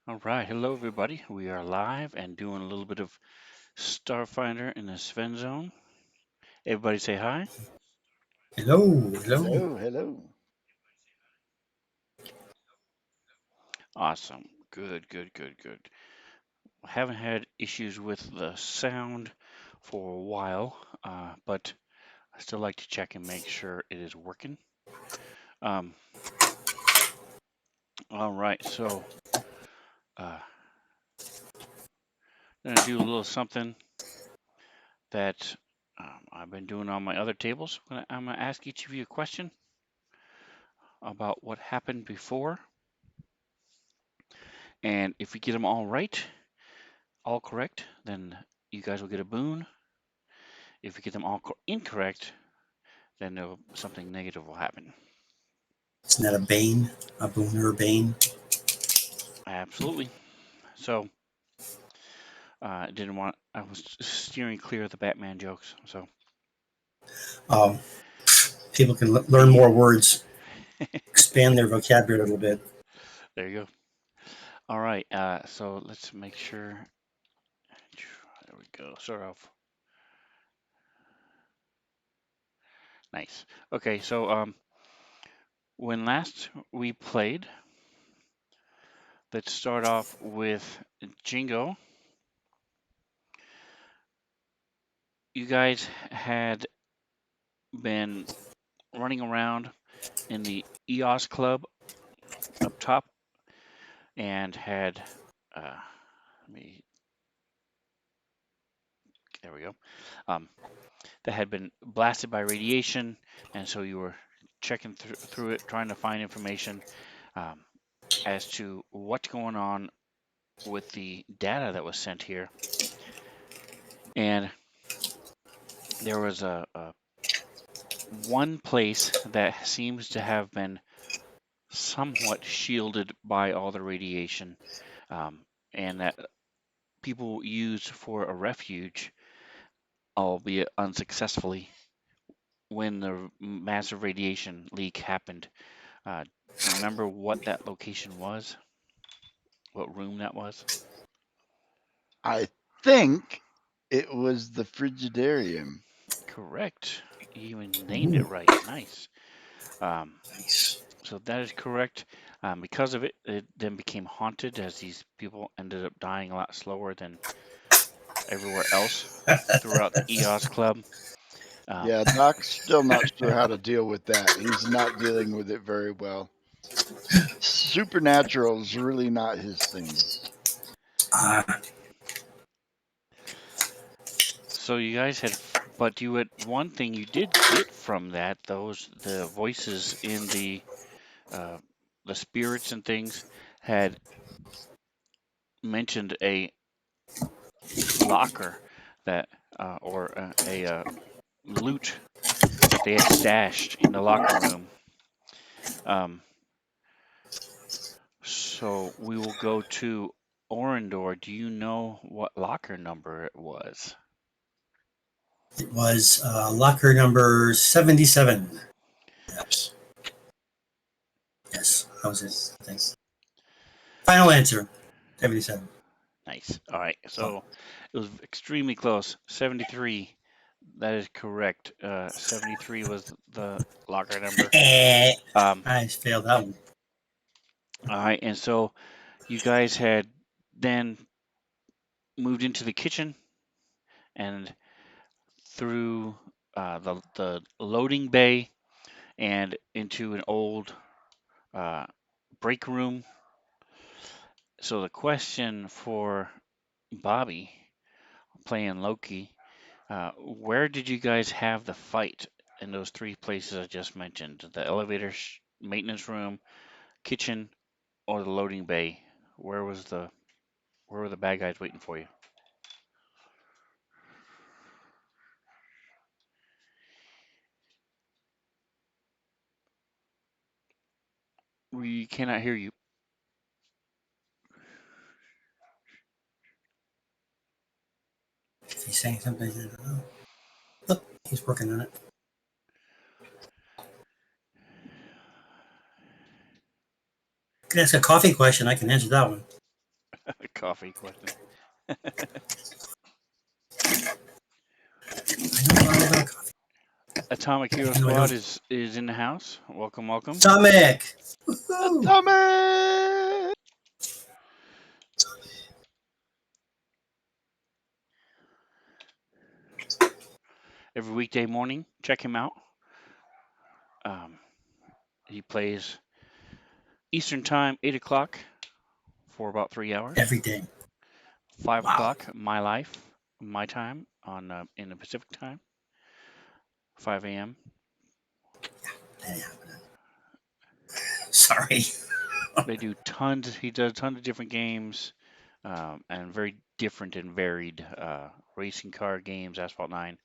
All right, hello everybody. We are live and doing a little bit of Starfinder in the Svenzone. Everybody say hi. Hello, hello. Hello, hello. Awesome. Good, good, good, good. Haven't had issues with the sound for a while, but I still like to check and make sure it is working. Um, all right, so uh, I'm gonna do a little something that I've been doing on my other tables. I'm gonna ask each of you a question about what happened before, and if we get them all right, all correct, then you guys will get a boon. If you get them all incorrect, then something negative will happen. Isn't that a bane? A boon or a bane? Absolutely. So, didn't want. I was steering clear of the Batman jokes. So, Um, People can learn more words, expand their vocabulary a little bit. there you go. All right. So let's make sure. There we go. Start off. Nice. Okay. So, when last we played, let's start off with Jingo. You guys had been running around in the EOS Club up top and had let me there we go that had been blasted by radiation, and so you were checking through it, trying to find information um, as to what's going on with the data that was sent here. And there was a one place that seems to have been somewhat shielded by all the radiation, and that people used for a refuge, albeit unsuccessfully, when the massive radiation leak happened. Do you remember what that location was? What room that was? I think it was the Frigidarium. Correct. You even named it Ooh, right. Nice. Um, nice. so that is correct. Because of it, it then became haunted as these people ended up dying a lot slower than everywhere else throughout the EOS Club. Um, Yeah, Doc's still not sure how to deal with that. He's not dealing with it very well. Supernatural is really not his thing. Ah, So you guys had, but you had one thing you did get from that, those the voices in uh, the spirits and things had mentioned a locker that or a loot that they had stashed in the locker room. Um, so we will go to Orindor. Do you know what locker number it was? it was locker number 77. Yes, yes, that was it. Thanks. Final answer 77. Nice. All right. Oh. So it was extremely close. 73. That is correct. 73 was the locker number. Um, I failed that one. all right. And so you guys had then moved into the kitchen and through the loading bay and into an old uh, break room. So the question for Bobby playing Loki, where did you guys have the fight in those three places I just mentioned? The elevator, maintenance room, kitchen, or the loading bay? Where was the where were the bad guys waiting for you? We cannot hear you. If he's saying something, I don't know. Look, he's working on it. You can ask a coffee question. I can answer that one. Coffee question. I know a lot about coffee. Atomic Hero I know I Squad don't. is in the house. Welcome, welcome. Atomic! Woohoo! Atomic! Every weekday morning, check him out. He plays Eastern Time, 8 o'clock for about 3 hours. Every day. 5 Wow. o'clock, my life, my time on in the Pacific time, 5 a.m. Sorry. They do tons. He does tons of different games, and very different and varied racing car games. Asphalt 9,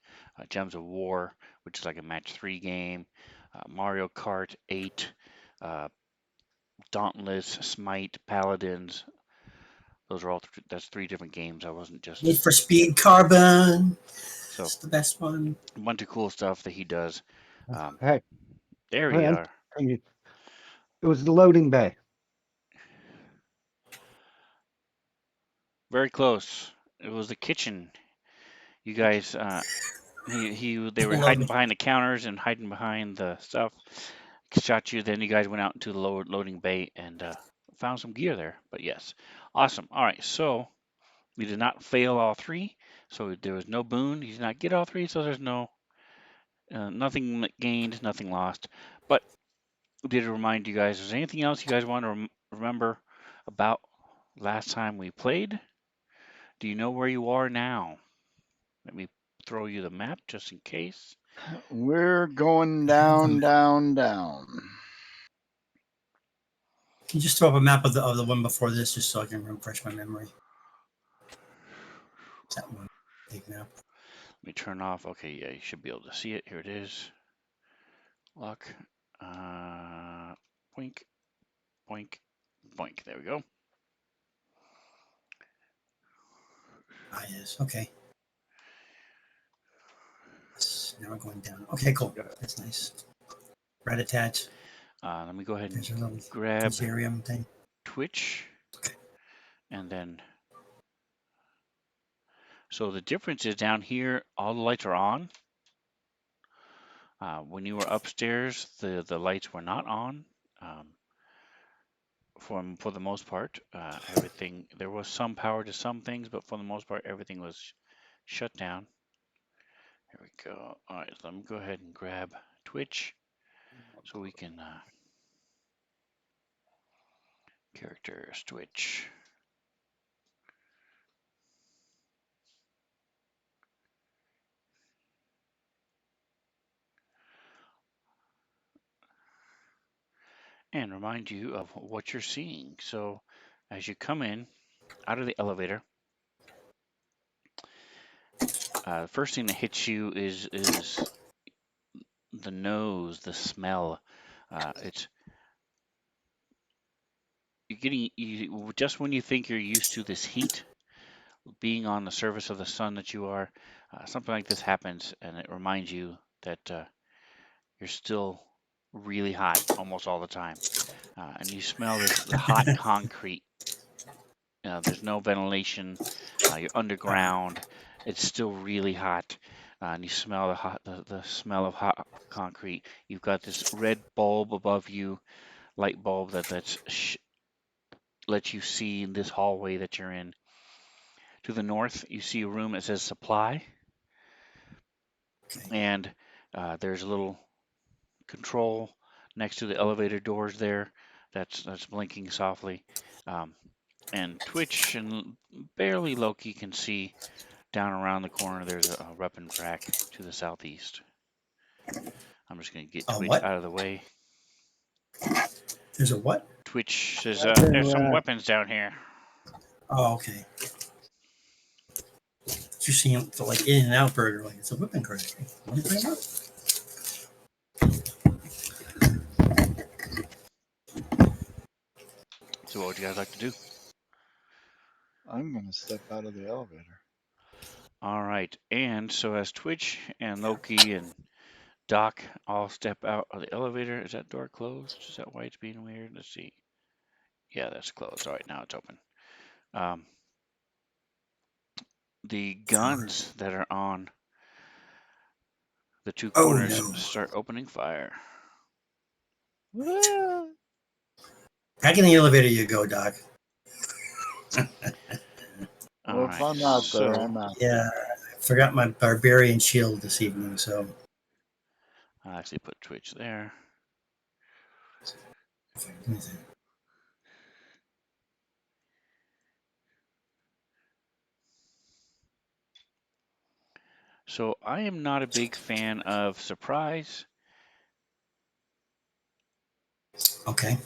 Gems of War, which is like a match 3 game, Mario Kart 8, uh, Dauntless, Smite, Paladins. Those are all. That's 3 different games. I wasn't just Need for Speed Carbon. so It's the best one. a bunch of cool stuff that he does. Um, Hey, there you Lance, are. it was the loading bay. Very close. It was the kitchen. You guys, they were hiding Loading. behind the counters and hiding behind the stuff. Shot you. Then you guys went out into the loading bay and found some gear there. But yes, awesome. All right, so we did not fail all 3. So there was no boon. You did not get all 3. So there's no nothing gained, nothing lost. But did remind you guys. Is there anything else you guys want to remember about last time we played? Do you know where you are now? Let me throw you the map just in case. We're going I have the down, map. down, down. Can you just throw up a map of the one before this, just so I can refresh my memory? That one big map. Let me turn off. Okay, yeah, you should be able to see it. Here it is. Lock. Boink, boink, boink. There we go. Ah, yes. Okay. Now we're going down. Okay, cool. That's nice. Rat attach. Let me go ahead and There's a little grab terrarium thing. Twitch, Okay. and then. So the difference is down here, all the lights are on. When you were upstairs, the lights were not on. Um, for the most part, everything there was some power to some things, but for the most part, everything was shut down. Here we go. All right, let me go ahead and grab Twitch so we can characters Twitch. And remind you of what you're seeing. So as you come in out of the elevator, the first thing that hits you is the nose, the smell. It's you're getting just when you think you're used to this heat, being on the surface of the sun that you are, something like this happens, and it reminds you that you're still really hot almost all the time, and you smell this the hot concrete. There's no ventilation. You're underground. It's still really hot, and you smell the smell of hot concrete. You've got this red bulb above you, light bulb that's lets you see in this hallway that you're in. To the north, you see a room that says supply, Okay. and there's a little control next to the elevator doors there that's blinking softly. Um, and Twitch and barely Loki can see down around the corner there's a weapon rack to the southeast. I'm just going to get Twitch What? out of the way. There's a what? Twitch says Weapon there's some rack. weapons down here. Oh, okay. You're seeing the like In and Out burger, like it's a whipping cart. What are you talking about? So what would you guys like to do? I'm going to step out of the elevator. All right. And so as Twitch and Loki and Doc all step out of the elevator. Is that door closed? Is that why it's being weird? Let's see. Yeah, that's closed. All right, now it's open. Um, the Four. guns that are on the two Oh corners no. start opening fire. Back in the elevator you go, Doc. All Well, if right, I'm out there, so I'm out. Yeah. I forgot my barbarian shield this evening, so I'll actually put Twitch there. So I am not a big fan of surprise okay.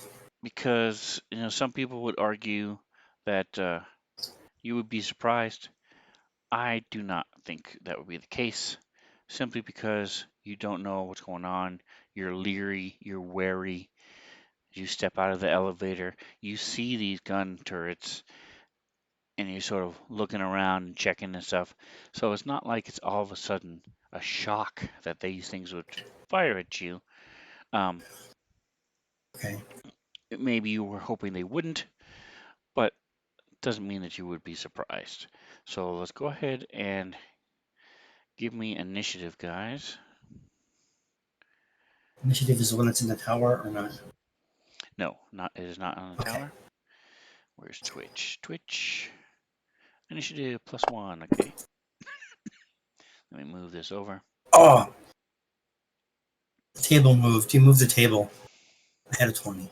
because some people would argue that you would be surprised. I do not think that would be the case, simply because you don't know what's going on. You're leery, you're wary. You step out of the elevator, you see these gun turrets, and you're sort of looking around and checking and stuff. So it's not like it's all of a sudden a shock that these things would fire at you. Um, Okay. Maybe you were hoping they wouldn't, but doesn't mean that you would be surprised. So let's go ahead and give me initiative, guys. Initiative is the one that's in the tower or not? No, not it is not on the Okay. tower. Where's Twitch? Twitch initiative +1. Okay, let me move this over. Oh, the table moved. You moved the table. I had a 20.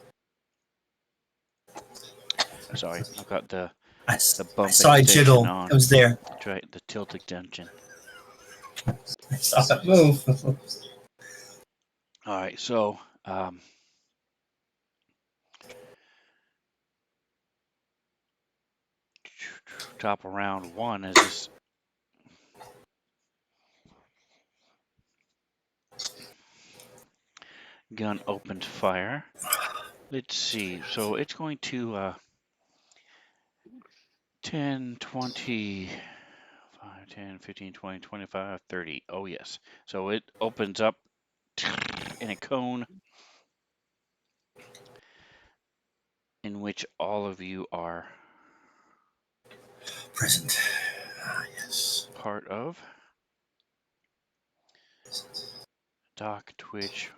Sorry, I've got the I bump saw it extension jiggle. on. It was there. That's right, the tilt extension. I saw it move. All right, so top of round one as this gun opened fire. Let's see. So it's going to 10, 20, 5, 10, 15, 20, 25, 30. Oh, yes. So it opens up in a cone in which all of you are Present. Ah, yes. part of. Doc, Twitch,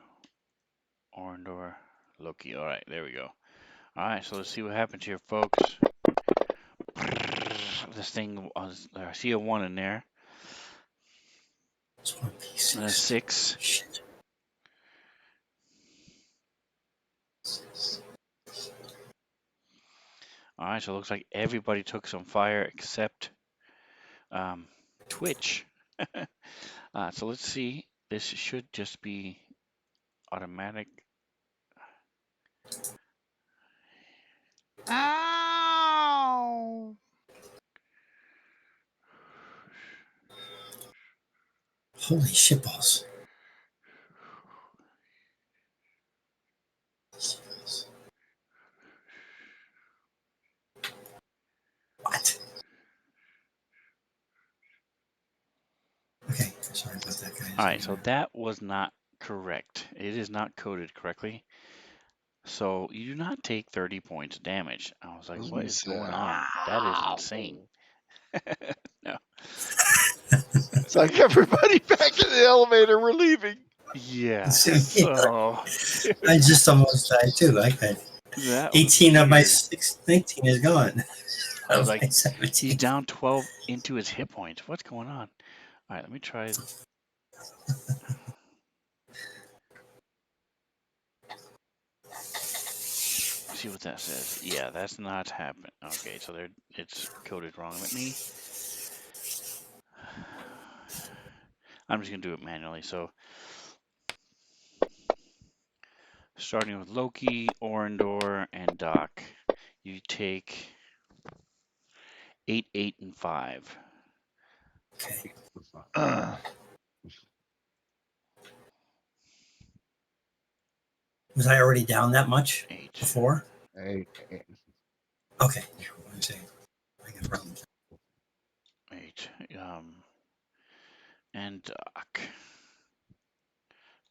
Orndor, Loki. All right, there we go. All right, so let's see what happens here, folks. This thing, I see a 1 in there. It's one And a P6. 6. Shit. All right, so it looks like everybody took some fire except Twitch. So let's see. This should just be automatic. Ow! Holy shitballs. What? Okay. Sorry about that, guys. All right, so that was not correct. It is not coded correctly. So you do not take 30 points of damage. I was I like, was what gonna is say, going on? That is insane. ow! No. It's like everybody back in the elevator. We're leaving. Yeah. So, So I just almost died too. I got that was 18 of my weird. 19 is gone. I was Of like, my he's 17. down 12 into his hit points. What's going on? All right, let me try. See what that says. Yeah, that's not happening. Okay, so there it's coded wrong. I'm just gonna do it manually. So starting with Loki, Orindor, and Doc, you take 8, 8, and 5. Okay. Was I already down that much 8, before? Hey, Okay. I'm saying I got problems. 8. And Doc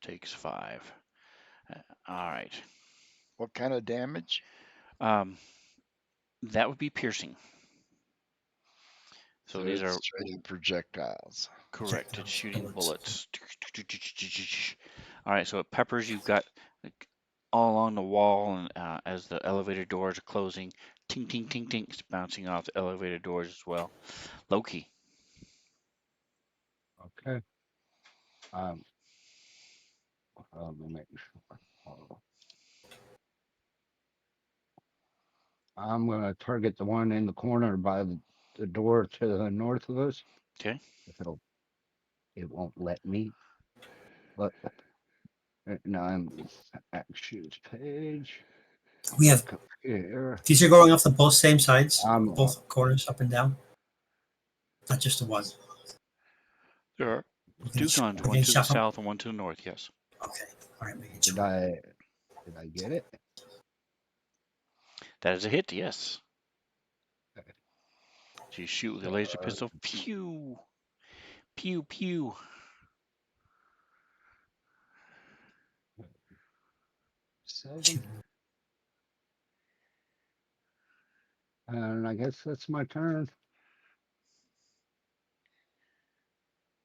takes 5. All right. What kind of damage? That would be piercing. So So these it's are shooting projectiles. correct. It's shooting Bullets. bullets. All right, so it peppers. You've got like, all along the wall, and as the elevator doors are closing, ting, ting, ting, ting, it's bouncing off the elevator doors as well. Loki. Okay. Um, let me make sure. I'm gonna target the one in the corner by the door to the north of us. Okay. If it won't let me. But now I'm actions page. We have Come here. these are going off the both same sides, I'm both corners, up and down. Not just the one. There are We're two getting, guns, we're one getting to the shot from. south and one to the north. Yes. Okay. All right, making did sure. I get it? That is a hit. Yes. Okay. So you shoot with your laser Uh, pistol. Pew, pew, pew. 7. And I guess that's my turn.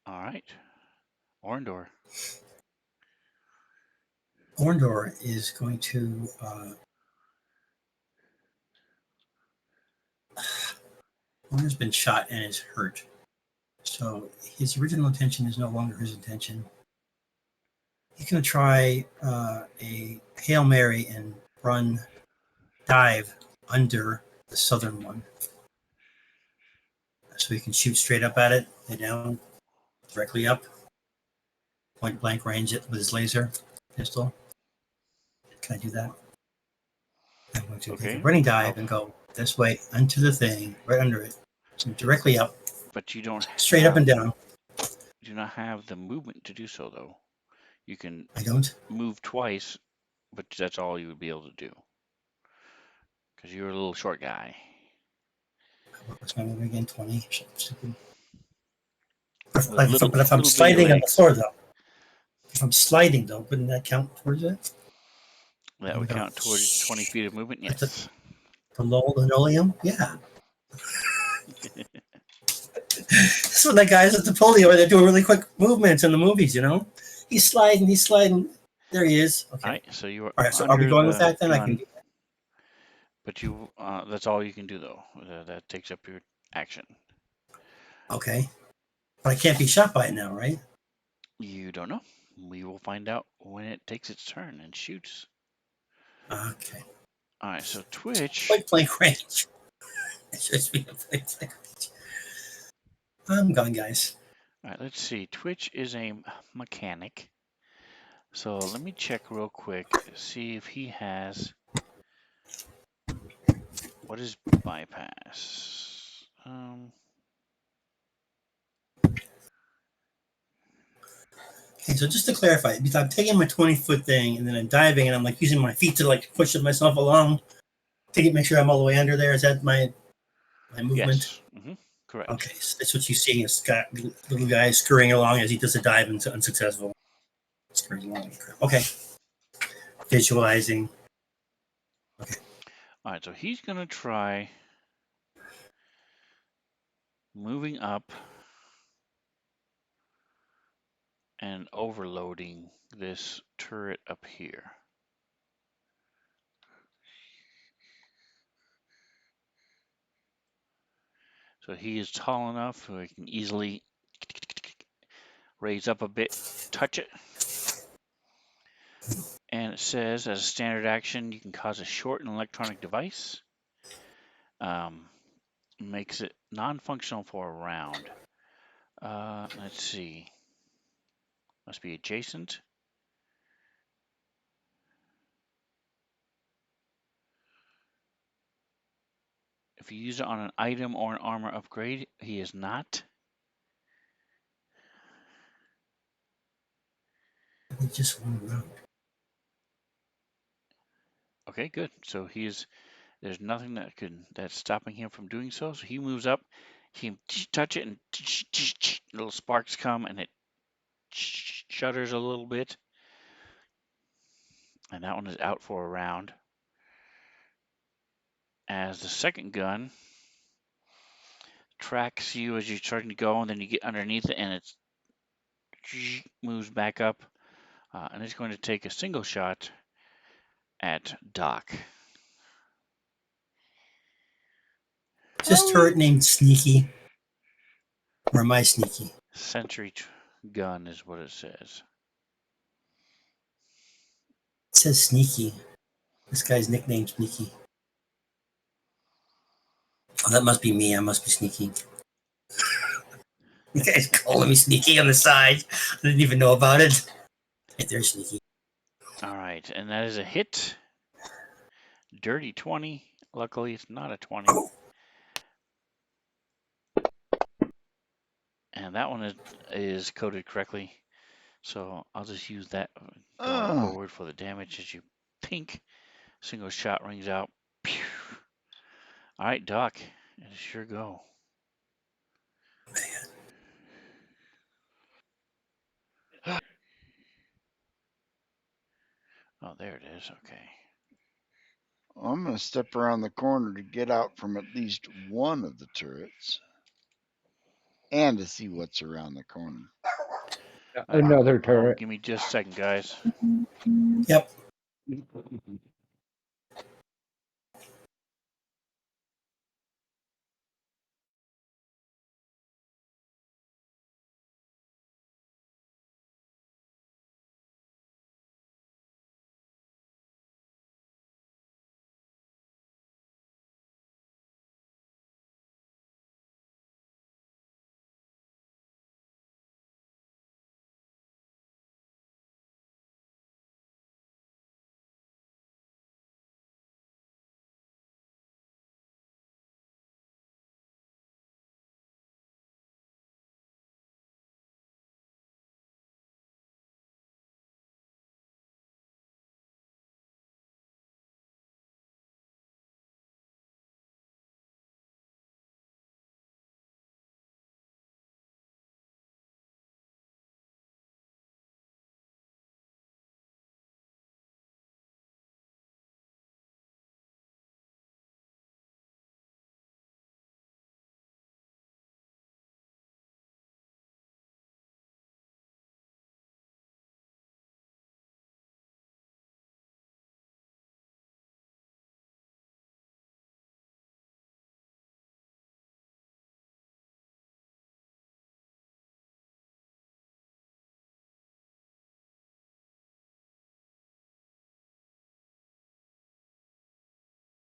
All right. Orndor. Orndor is going to. Orndor's been shot and is hurt. So his original intention is no longer his intention. He's going to try a Hail Mary and dive under the southern one. So he can shoot straight up at it, head down, directly up, point blank range it with his laser pistol. Can I do that? I'm going to take a Okay. running dive and go this way into the thing, right under it. So directly up, But you don't straight up have and down. do not have the movement to do so though. You can I don't. move twice, but that's all you would be able to do because you're a little short guy. What's my movement again? 20. Stupid. With But if I'm little bitty sliding on the legs, floor, though, if I'm sliding, though, wouldn't that count towards it? that I'm would gonna count towards 20 feet of movement. at Yes. the linoleum. Yeah. That's what the guys at the polio they're doing really quick movements in the movies, you know? He's sliding, he's sliding. There he is. All Okay. right. So you are All right, so are we under going with the that then? I can gun, do but you that's all you can do though. That takes up your action. that. Okay. But I can't be shot by it now, right? You don't know. We will find out when it takes its turn and shoots. Okay. All right. So Twitch. Point blank range. It should be a point blank range. I'm gone, guys. All right. Let's see. Twitch is a mechanic. So let me check real quick, see if he has what is bypass. Okay, so just to clarify, because I'm taking my 20-foot thing and then I'm diving and I'm like using my feet to like push myself along to make sure I'm all the way under there. Is that my movement? Yes. Correct. Okay, so that's what you see is Scott, little guy scurrying along as he does a dive and unsuccessful. Scurrying along. Okay, visualizing. Okay, All right. So he's gonna try moving up and overloading this turret up here. So he is tall enough so he can easily raise up a bit, touch it. And it says, as a standard action, you can cause a short an electronic device. Makes it non-functional for a round. Let's see. Must be adjacent. If you use it on an item or an armor upgrade, he is not. it's just one round. Okay, good. So there's nothing that's stopping him from doing so. So he moves up, he can touch it and little sparks come and it shudders a little bit. And that one is out for a round. As the second gun tracks you as you're starting to go, and then you get underneath it, and it moves back up, and it's going to take a single shot at Doc. Is this turret named Sneaky? Or am I sneaky? Sentry gun is what it says. It says Sneaky. This guy's nickname Sneaky. Oh, that must be me. I must be sneaky. You guys calling me sneaky on the side. I didn't even know about it. Hey, there's Sneaky. All right, and that is a hit. Dirty 20. Luckily, it's not a 20. Oh. And that one is coded correctly. So I'll just use that going Oh, forward for the damage as you pink. Single shot rings out. Pew. All right, Doc, it is your go. Oh, there it is. Okay. I'm going to step around the corner to get out from at least one of the turrets and to see what's around the corner. Another turret. Give me just a second, guys. Yep.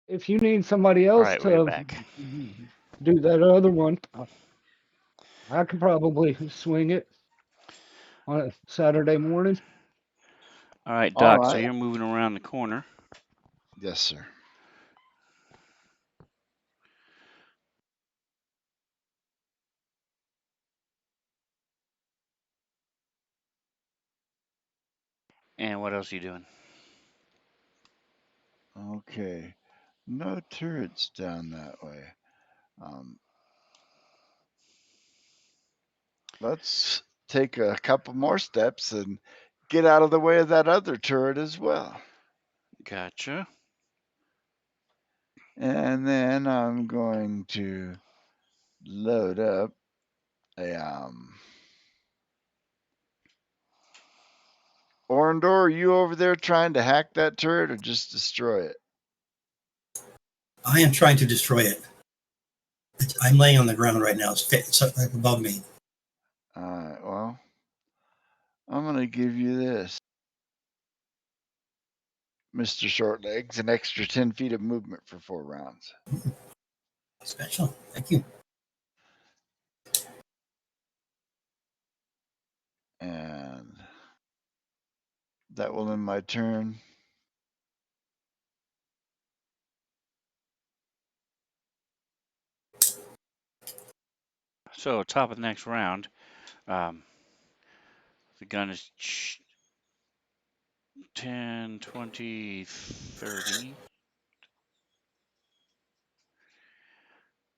If you need somebody All else right, we're to back. do that other one, I could probably swing it on a Saturday morning. All right, All Doc, so right. you're moving around the corner. Yes, sir. And what else are you doing? Okay. No turrets down that way. Let's take a couple more steps and get out of the way of that other turret as well. Gotcha. And then I'm going to load up a Orndor, are you over there trying to hack that turret or just destroy it? I am trying to destroy it. I'm laying on the ground right now. It's right above me. All right, well, I'm going to give you this, Mr. Shortlegs, an extra 10 feet of movement for 4 rounds. Special. Thank you. And that will end my turn. So, top of the next round, the gun is 10, 20, 30.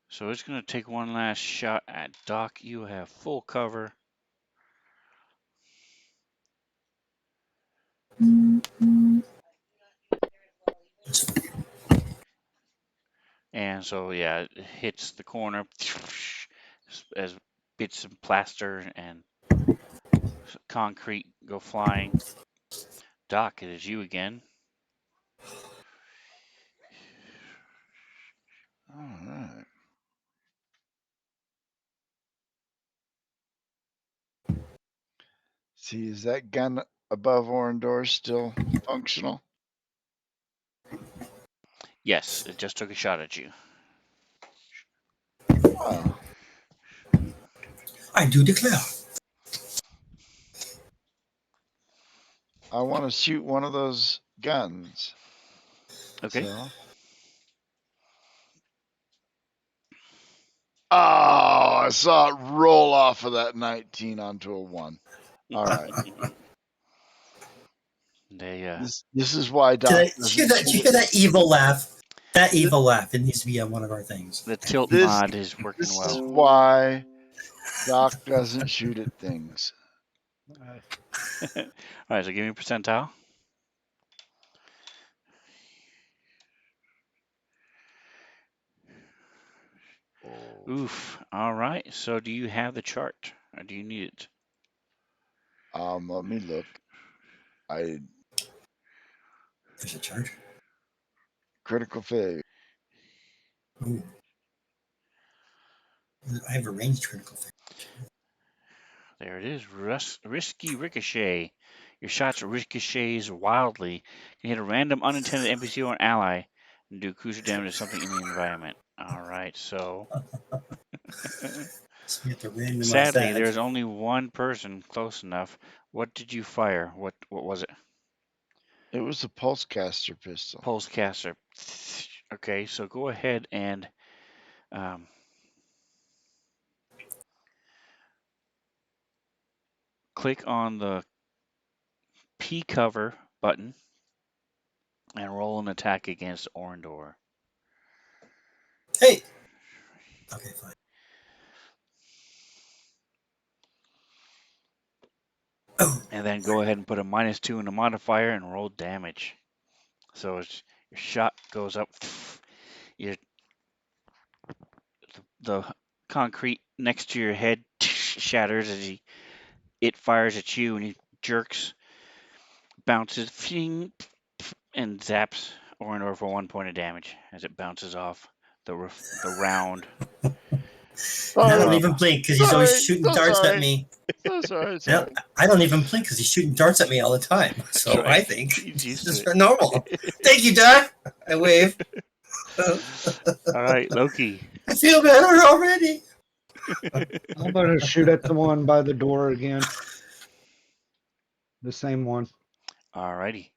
So it's going to take one last shot at Doc. You have full cover. And so, yeah, it hits the corner. as bits of plaster and concrete go flying. Doc, it is you again. All right. See, is that gun above Orendor still functional? Yes, it just took a shot at you. Oh, I do declare. I want to shoot one of those guns. Okay. So. Oh, I saw it roll off of that 19 onto a 1. All right. They This is why Doc Did doesn't you shoot hear it. that evil laugh? That evil laugh. It needs to be on one of our things. the tilt This- mod is working This is well. why Doc doesn't shoot at things. All right, so give me a percentile. Oh. Oof. All right. So do you have the chart, or do you need it? Let me look. There's a charge. Critical failure. Ooh. I have a ranged critical failure. There it is. Risky ricochet. Your shots ricochets wildly. You can hit a random unintended NPC or an ally and do crucial damage to something in the environment. All right. So So we have to randomize sadly, that. there's only one person close enough. What did you fire? What was it? It was a pulsecaster pistol. Pulse caster. Okay, so go ahead and click on the P cover button and roll an attack against Orendor. Hey. Okay, fine. Oh. And then go ahead and put a -2 in the modifier and roll damage. So your shot goes up. Your, the concrete next to your head shatters as it fires at you, and he jerks, bounces, and zaps Orendor for 1 point of damage as it bounces off the round. And I Oh, don't even blink because he's always shooting darts at me. So sorry. I don't even blink because he's shooting darts at me all the time. So right. I think He's used this to is normal. Thank you, Doc. I wave. All right, Loki. I feel better already. I'm gonna shoot at the one by the door again. The same one. All righty.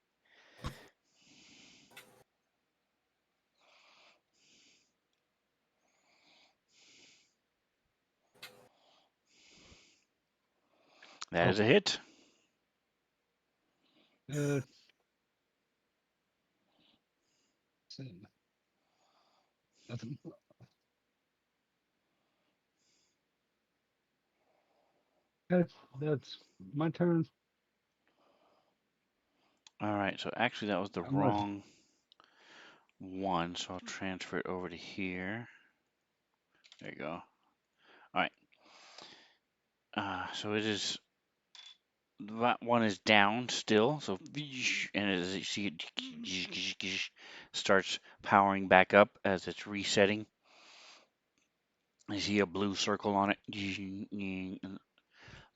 That is a hit. Uh, nothing. Okay, that's my turn. All right, so actually that was the I'm ready. wrong one, so I'll transfer it over to here. There you go. All right. So it is, that one is down still. So and as you see it starts powering back up as it's resetting. You see a blue circle on it,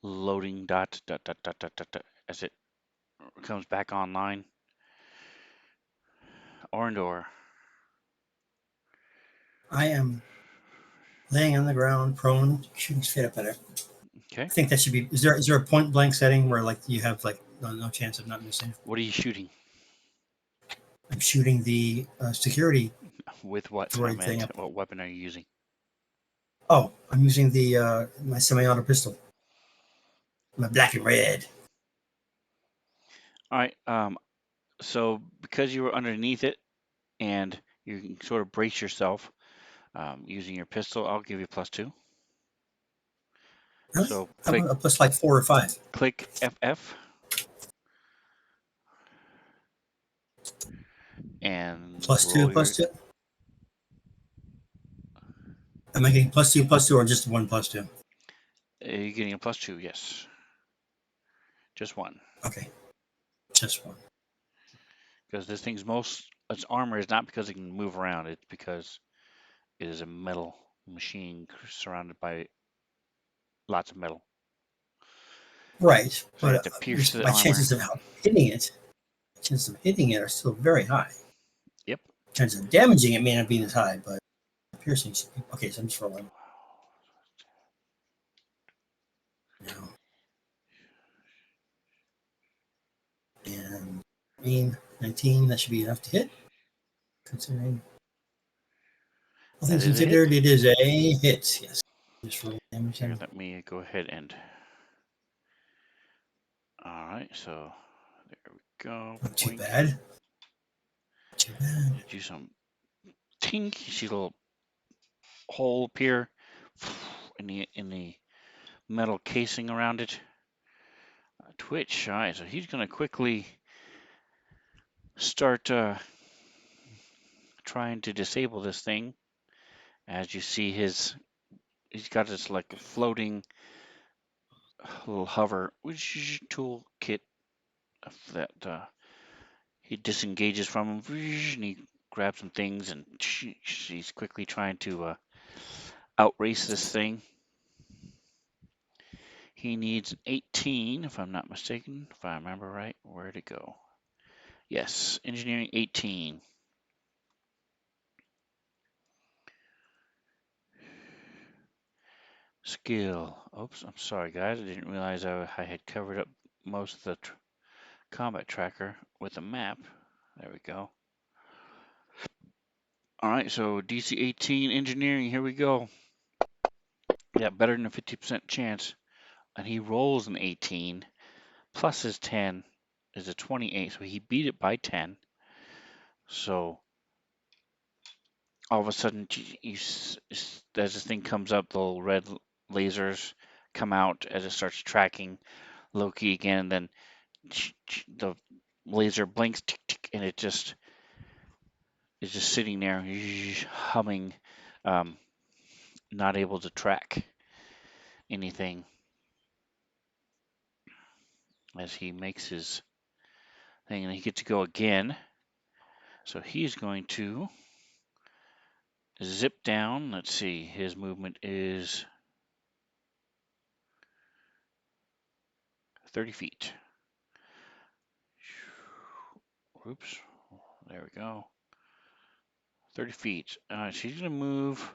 loading dot as it comes back online. Orendor. I am laying on the ground, prone, shooting straight up at her. Okay. I think that should be. Is there a point blank setting where like you have like no chance of not missing? What are you shooting? I'm shooting the security With what? I droid thing meant, up. what weapon are you using? Oh, I'm using the my semi-auto pistol. My black and red. All right. So because you were underneath it and you can sort of brace yourself using your pistol, I'll give you +2. Really? So I'm a plus like 4 or 5. click FF and Plus 2, roll your plus 2. Am I getting +2, or just 1+2? You're getting a +2, yes. Just one. Okay, just one. Because this thing's its armor is not because it can move around, it's because it is a metal machine surrounded by lots of metal. Right, So you but have to pierce the my armor. chances of hitting it, are still very high. Yep. Chances of damaging it may not be as high, but piercing. Okay, so I'm just rolling. No. And 19, that should be enough to hit. Considering all That things is a hit. considered, it is a hit. Yes. Just roll damage. Here, let me go ahead and. All right, so there we go. Not too Boink. bad. Not too bad. Do some tink. You see a little hole appear in the metal casing around it. Twitch. All right, so he's going to quickly start trying to disable this thing. As you see, he's got this like floating little hover tool kit that he disengages from him, and he grabs some things, and she's quickly trying to outrace this thing. He needs 18, if I'm not mistaken, if I remember right. Where'd it go? Yes, engineering 18. Skill. Oops, I'm sorry, guys. I didn't realize I had covered up most of the combat tracker with a map. There we go. All right, so DC 18 engineering, here we go. Yeah, better than a 50% chance. And he rolls an 18, plus his 10 is a 28, so he beat it by 10. So all of a sudden, as this thing comes up, the little red lasers come out as it starts tracking Loki again, and then the laser blinks, tick, tick, and it just is just sitting there humming, not able to track anything as he makes his thing, and he gets to go again. So he's going to zip down. Let's see, his movement is 30 feet. Oops, there we go. 30 feet. All right, so he's going to move.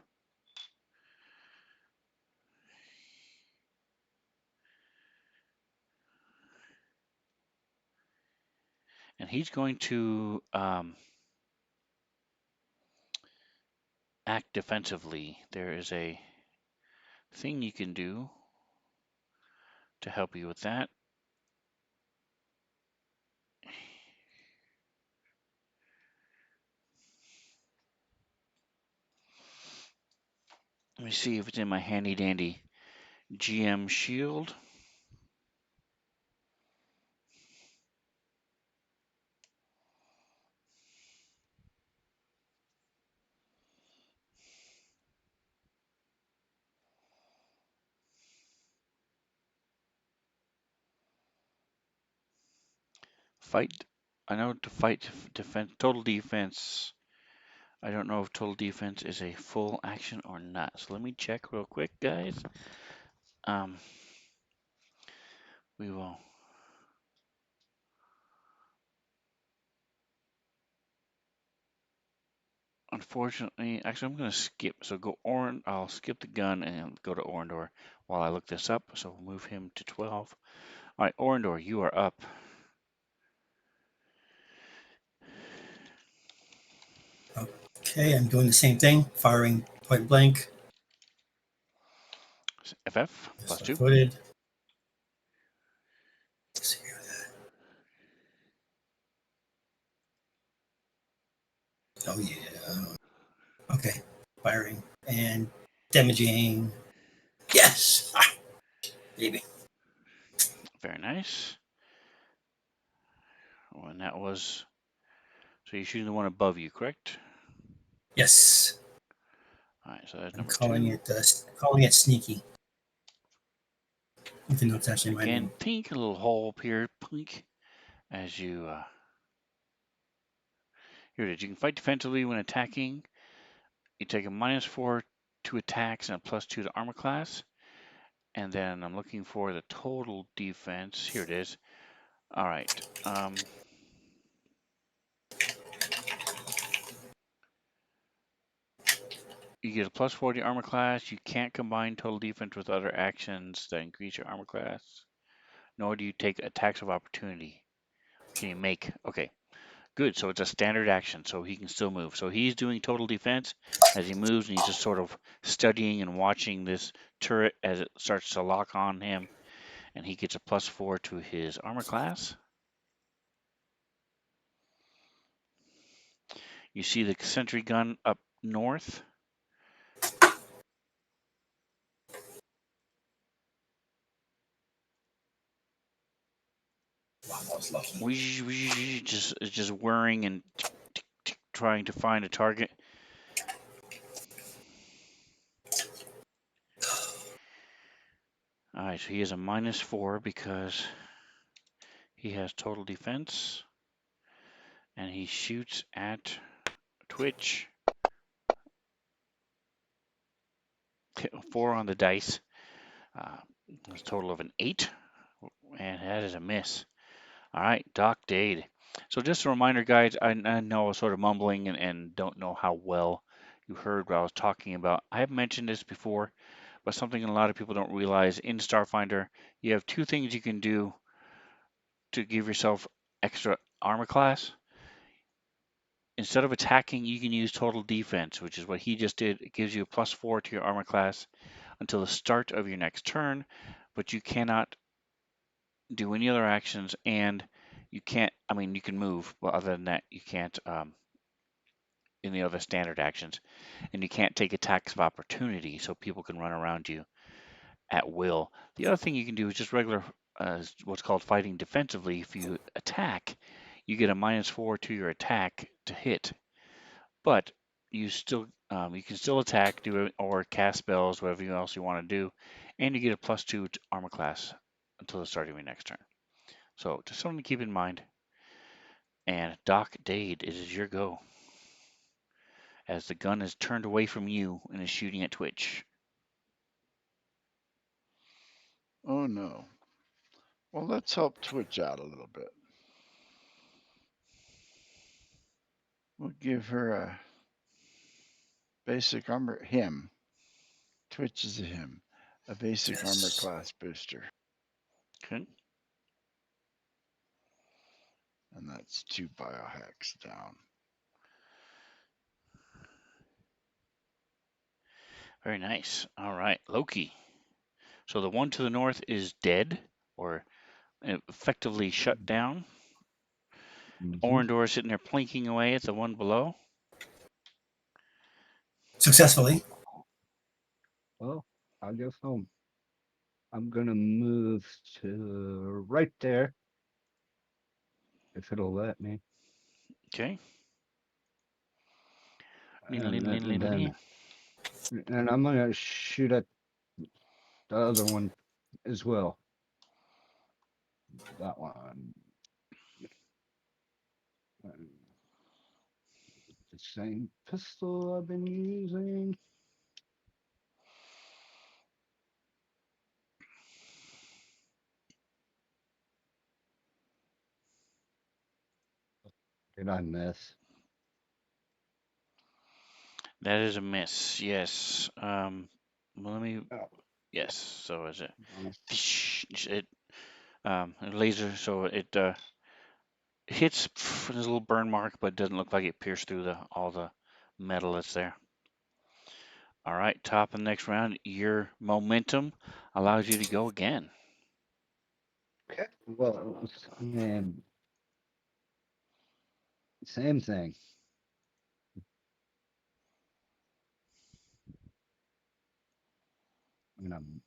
And he's going to act defensively. There is a thing you can do to help you with that. Let me see if it's in my handy dandy GM shield. Fight. I know to fight defense, total defense. I don't know if total defense is a full action or not. So let me check real quick, guys. We will. Unfortunately, actually, I'm going to skip. So go Orin. I'll skip the gun and go to Orindor while I look this up. So we'll move him to 12. All right, Orindor, you are up. Okay, I'm doing the same thing, firing point blank. FF plus 2. Footed. Oh yeah. Okay, firing and damaging. Yes, baby. Very nice. Oh, and that was. So you're shooting the one above you, correct? Yes. All right, so that's I'm number two. calling it sneaky, even though it's actually my Again, name. pink, a little hole up here, pink, as you, here it is. You can fight defensively when attacking. You take a -4 to attacks and a +2 to armor class. And then I'm looking for the total defense. Here it is. All right. You get a +4 to your armor class. You can't combine total defense with other actions that increase your armor class. Nor do you take attacks of opportunity. Can you make? Okay, good. So it's a standard action, so he can still move. So he's doing total defense as he moves, and he's just sort of studying and watching this turret as it starts to lock on him. And he gets a +4 to his armor class. You see the sentry gun up north. Wow, that was lucky. Just whirring and trying to find a target. All right, so he has a -4 because he has total defense, and he shoots at Twitch. 4 on the dice. A total of an 8, and that is a miss. All right, Doc Dade. So just a reminder, guys, I know I was sort of mumbling and don't know how well you heard what I was talking about. I have mentioned this before, but something a lot of people don't realize in Starfinder, you have 2 things you can do to give yourself extra armor class. Instead of attacking, you can use total defense, which is what he just did. It gives you a +4 to your armor class until the start of your next turn, but you cannot do any other actions, and you can't, I mean, you can move, but other than that, you can't any other standard actions, and you can't take attacks of opportunity, so people can run around you at will. The other thing you can do is just regular, what's called fighting defensively. If you attack, you get a -4 to your attack to hit, but you can still attack, do it, or cast spells, whatever else you want to do, and you get a +2 to armor class until the start of your next turn. So just something to keep in mind. And Doc Dade, it is your go, as the gun is turned away from you and is shooting at Twitch. Oh no. Well, let's help Twitch out a little bit. We'll give her a basic armor. Him. Twitch is a him. A basic armor class booster. Okay. And that's 2 biohacks down. Very nice. All right, Loki. So the one to the north is dead, or effectively shut down. Orindor is sitting there plinking away at the one below. Successfully. Well, I guess I'm gonna move to right there, if it'll let me. Okay. And then and I'm gonna shoot at the other one as well. That one. The same pistol I've been using. Did I miss? That is a miss. Yes. Well, let me. Oh, Yes. So is it? nice. It laser. So it hits. There's a little burn mark, but it doesn't look like it pierced through all the metal that's there. All right. Top of the next round. Your momentum allows you to go again. Okay. Well, same thing. And I'm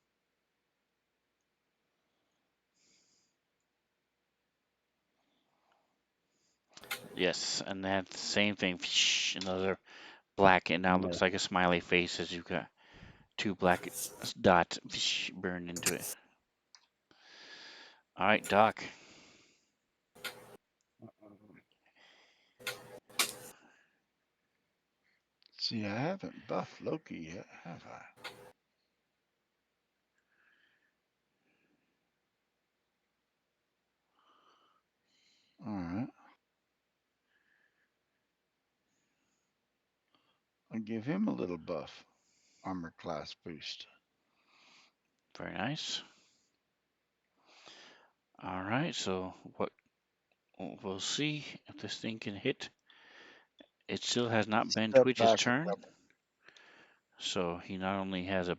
Yes, and that's the same thing. Another black. It now No. looks like a smiley face as you've got two black dots burned into it. All right, Doc. See, I haven't buffed Loki yet, have I? All right. I'll give him a little buff. Armor class boost. Very nice. All right, so what we'll see if this thing can hit. It still has not been Step Twitch's back a turn, couple. so he not only has a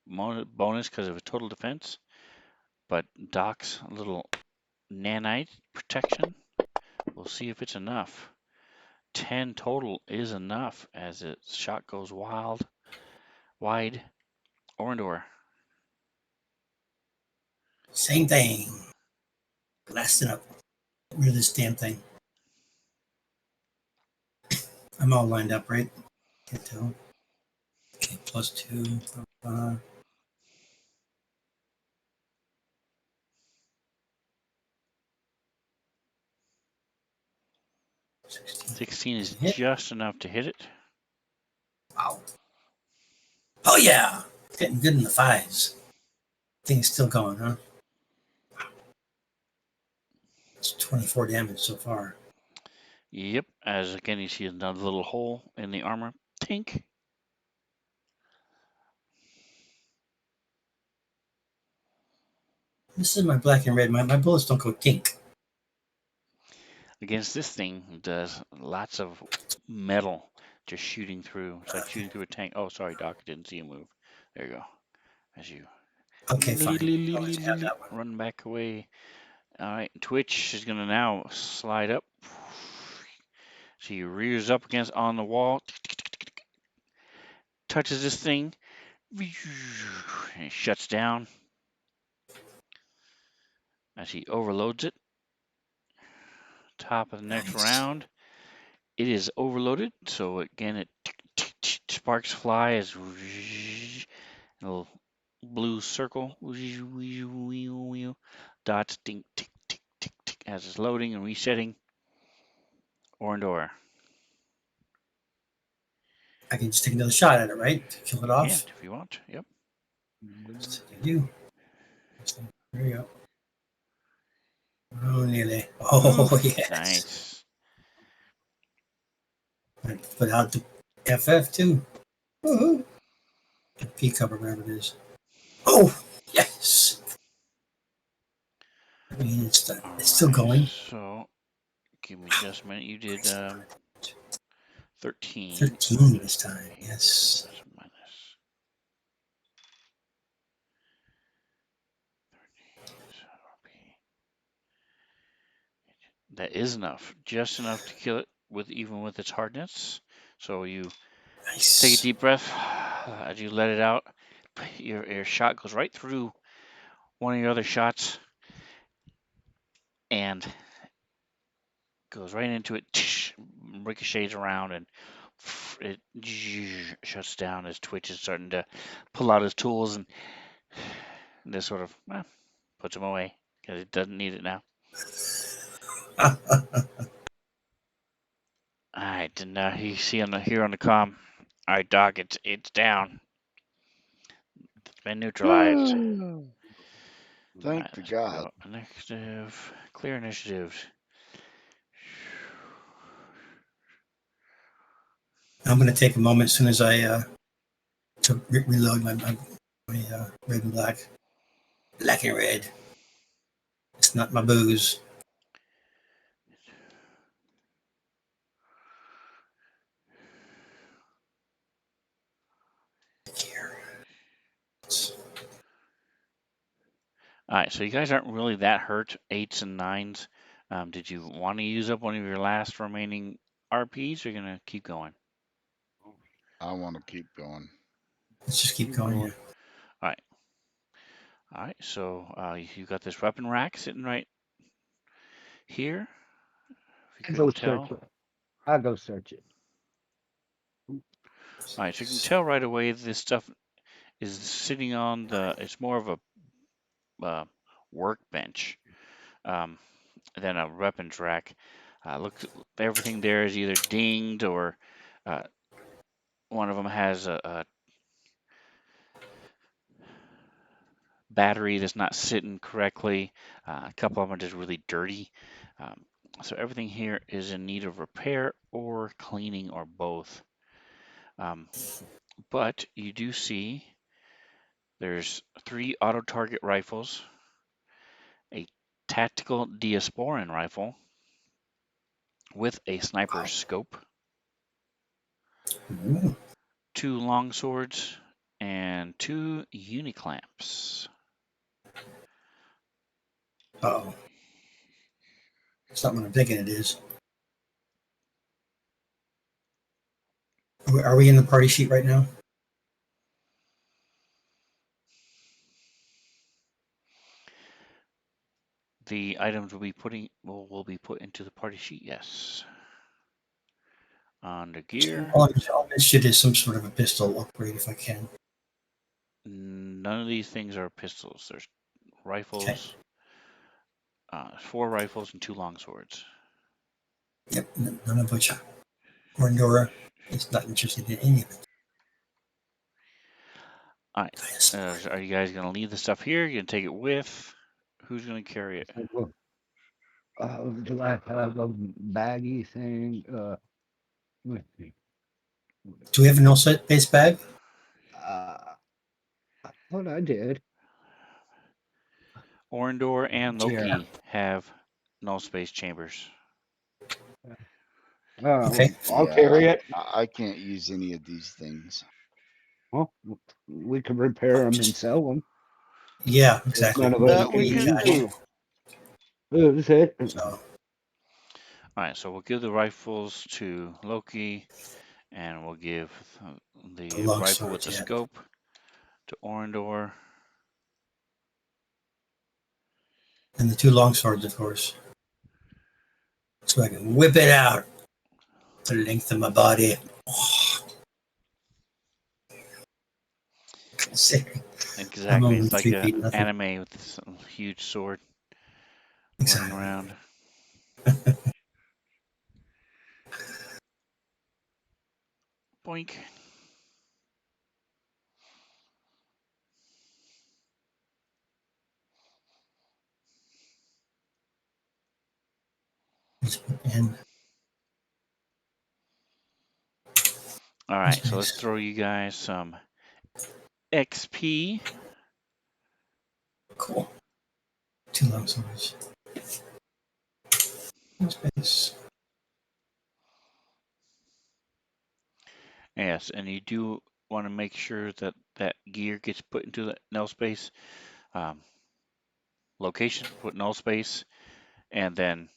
bonus because of his total defense, but Doc's little nanite protection. We'll see if it's enough. 10 total is enough as the shot goes wide. Orndor. Same thing. Blasting up. Get rid of this damn thing. I'm all lined up, right? Can't tell. Okay, +2. 16 is Hit. just enough to hit it. Wow. Oh yeah. Getting good in the fives. Thing's still going, huh? It's 24 damage so far. Yep, as again you see another little hole in the armor. Tink. This is my black and red. My bullets don't go tink. Against this thing does lots of metal just shooting through. It's like shooting through a tank. Oh, sorry, Doc, I didn't see you move. There you go. As you Okay, fine. I'll let you have that one. run back away. All right, Twitch is going to now slide up. So he rears up against on the wall, touches this thing, and it shuts down as he overloads it. Top of the next Nice. round, it is overloaded. So again, it sparks fly as a little blue circle, dots, tick, tick, tick, tick, tick, as it's loading and resetting. Orndor. I can just take another shot at it, right? To kill it Can off. if you want. Yep. Just like I do. There you go. Oh, nearly. Oh, yes. Nice. I put out the FF too. Woohoo. The P cover, whatever it is. Oh, yes. I mean, it's still going. So give me just a minute. You did 13. 13 this time. Yes. Plus or minus 13. That is enough. Just enough to kill it with even with its hardness. So you Nice. take a deep breath as you let it out. Your shot goes right through one of your other shots and goes right into it, ricochets around, and it shuts down as Twitch is starting to pull out his tools and just sort of puts them away because it doesn't need it now. All right, and you see here on the comm. All right, Doc, it's down. It's been neutralized. Thank the God. Initiative, clear initiatives. I'm going to take a moment as soon as I to reload my red and black. Black and red. It's not my booze. Here. All right, so you guys aren't really that hurt, 8s and 9s. Did you want to use up one of your last remaining RPs, or are you going to keep going? I want to keep going. Let's just keep going. Yeah. All right, so you got this weapon rack sitting right here. If you I go couldn't search tell. it. I go search it. All right, so you can tell right away this stuff is sitting on it's more of a workbench um, than a weapons rack. Look, everything there is either dinged or uh, one of them has a battery that's not sitting correctly. A couple of them are just really dirty. Um, so everything here is in need of repair or cleaning or both. Um, but you do see there's 3 auto target rifles, a tactical Diasporan rifle with a sniper's scope, Ooh. 2 long swords, and 2 uniclamps. Uh-oh. Something I'm thinking it is. Are we in the party sheet right now? The items will be put into the party sheet. Yes. On the gear, All this shit is some sort of a pistol upgrade if I can. none of these things are pistols. There's Okay. rifles, 4 rifles and 2 long swords. Yep. None of which Orndora is not interested in any of it. All right. Are you guys gonna leave the stuff here? You gonna take it with? Who's gonna carry it? Do I have a baggy thing? Let me see. Do we have a null set base bag? I thought I did. Orndor and Yeah. Loki have null space chambers. Okay. I'll Yeah, carry it. I can't use any of these things. Well, we can repair them and sell them. Yeah, exactly. None of us That can we Hey, can Josh. do. use it. So, All right. So we'll give the rifles to Loki, and we'll give the the long rifle with swords, the yeah. scope to Orndor. And the 2 long swords, of course. So I can whip it out the length of my body. Oh, sick. I'm Exactly. only It's like 3 feet a nothing. anime with this huge sword running Exactly. around. Boink. And All right. So let's throw you guys some XP. cool. 2 long swords. No space. Yes, and you do want to make sure that that gear gets put into the null space. Um, Location, put null space, and then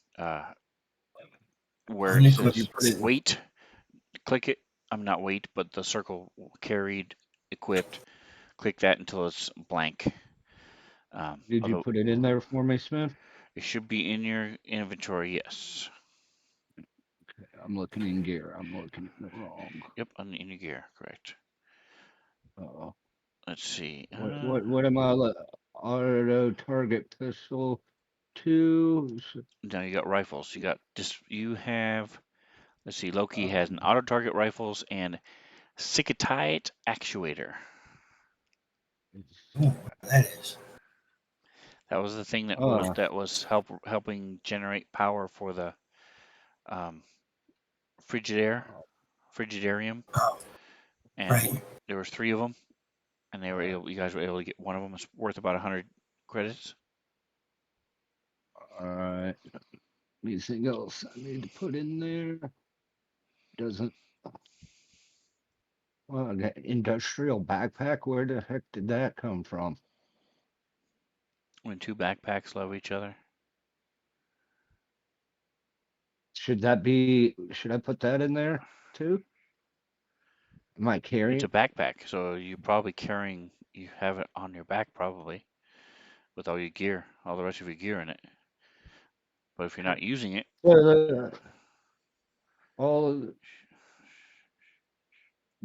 where it Unequipped. says weight, click it. I'm not weight, but the circle carried, equipped. Click that until it's blank. Did you Although put it in there for me, Smith? it should be in your inventory. Yes. I'm looking in gear. I'm looking in the wrong. Yep, in your gear. Correct. Uh-oh. Let's see. What am I? Auto target pistol 2. Now you got rifles. You got just you have. Let's see. Loki has an auto target rifles and Sikatite actuator. Oh, that is. That was the thing Uh, that was helping generate power for the um, frigidarium, Oh, and right. there was 3 of them, and you guys were able to get one of them. It's worth about 100 credits. all right. Anything else I need to put in there? Doesn't. Well, that industrial backpack. Where the heck did that come from? When 2 backpacks love each other. Should that be? Should I put that in there too? Am I It's carrying? a backpack, so you're probably carrying. You have it on your back probably with all your gear, all the rest of your gear in it. But if you're not using it, Well, all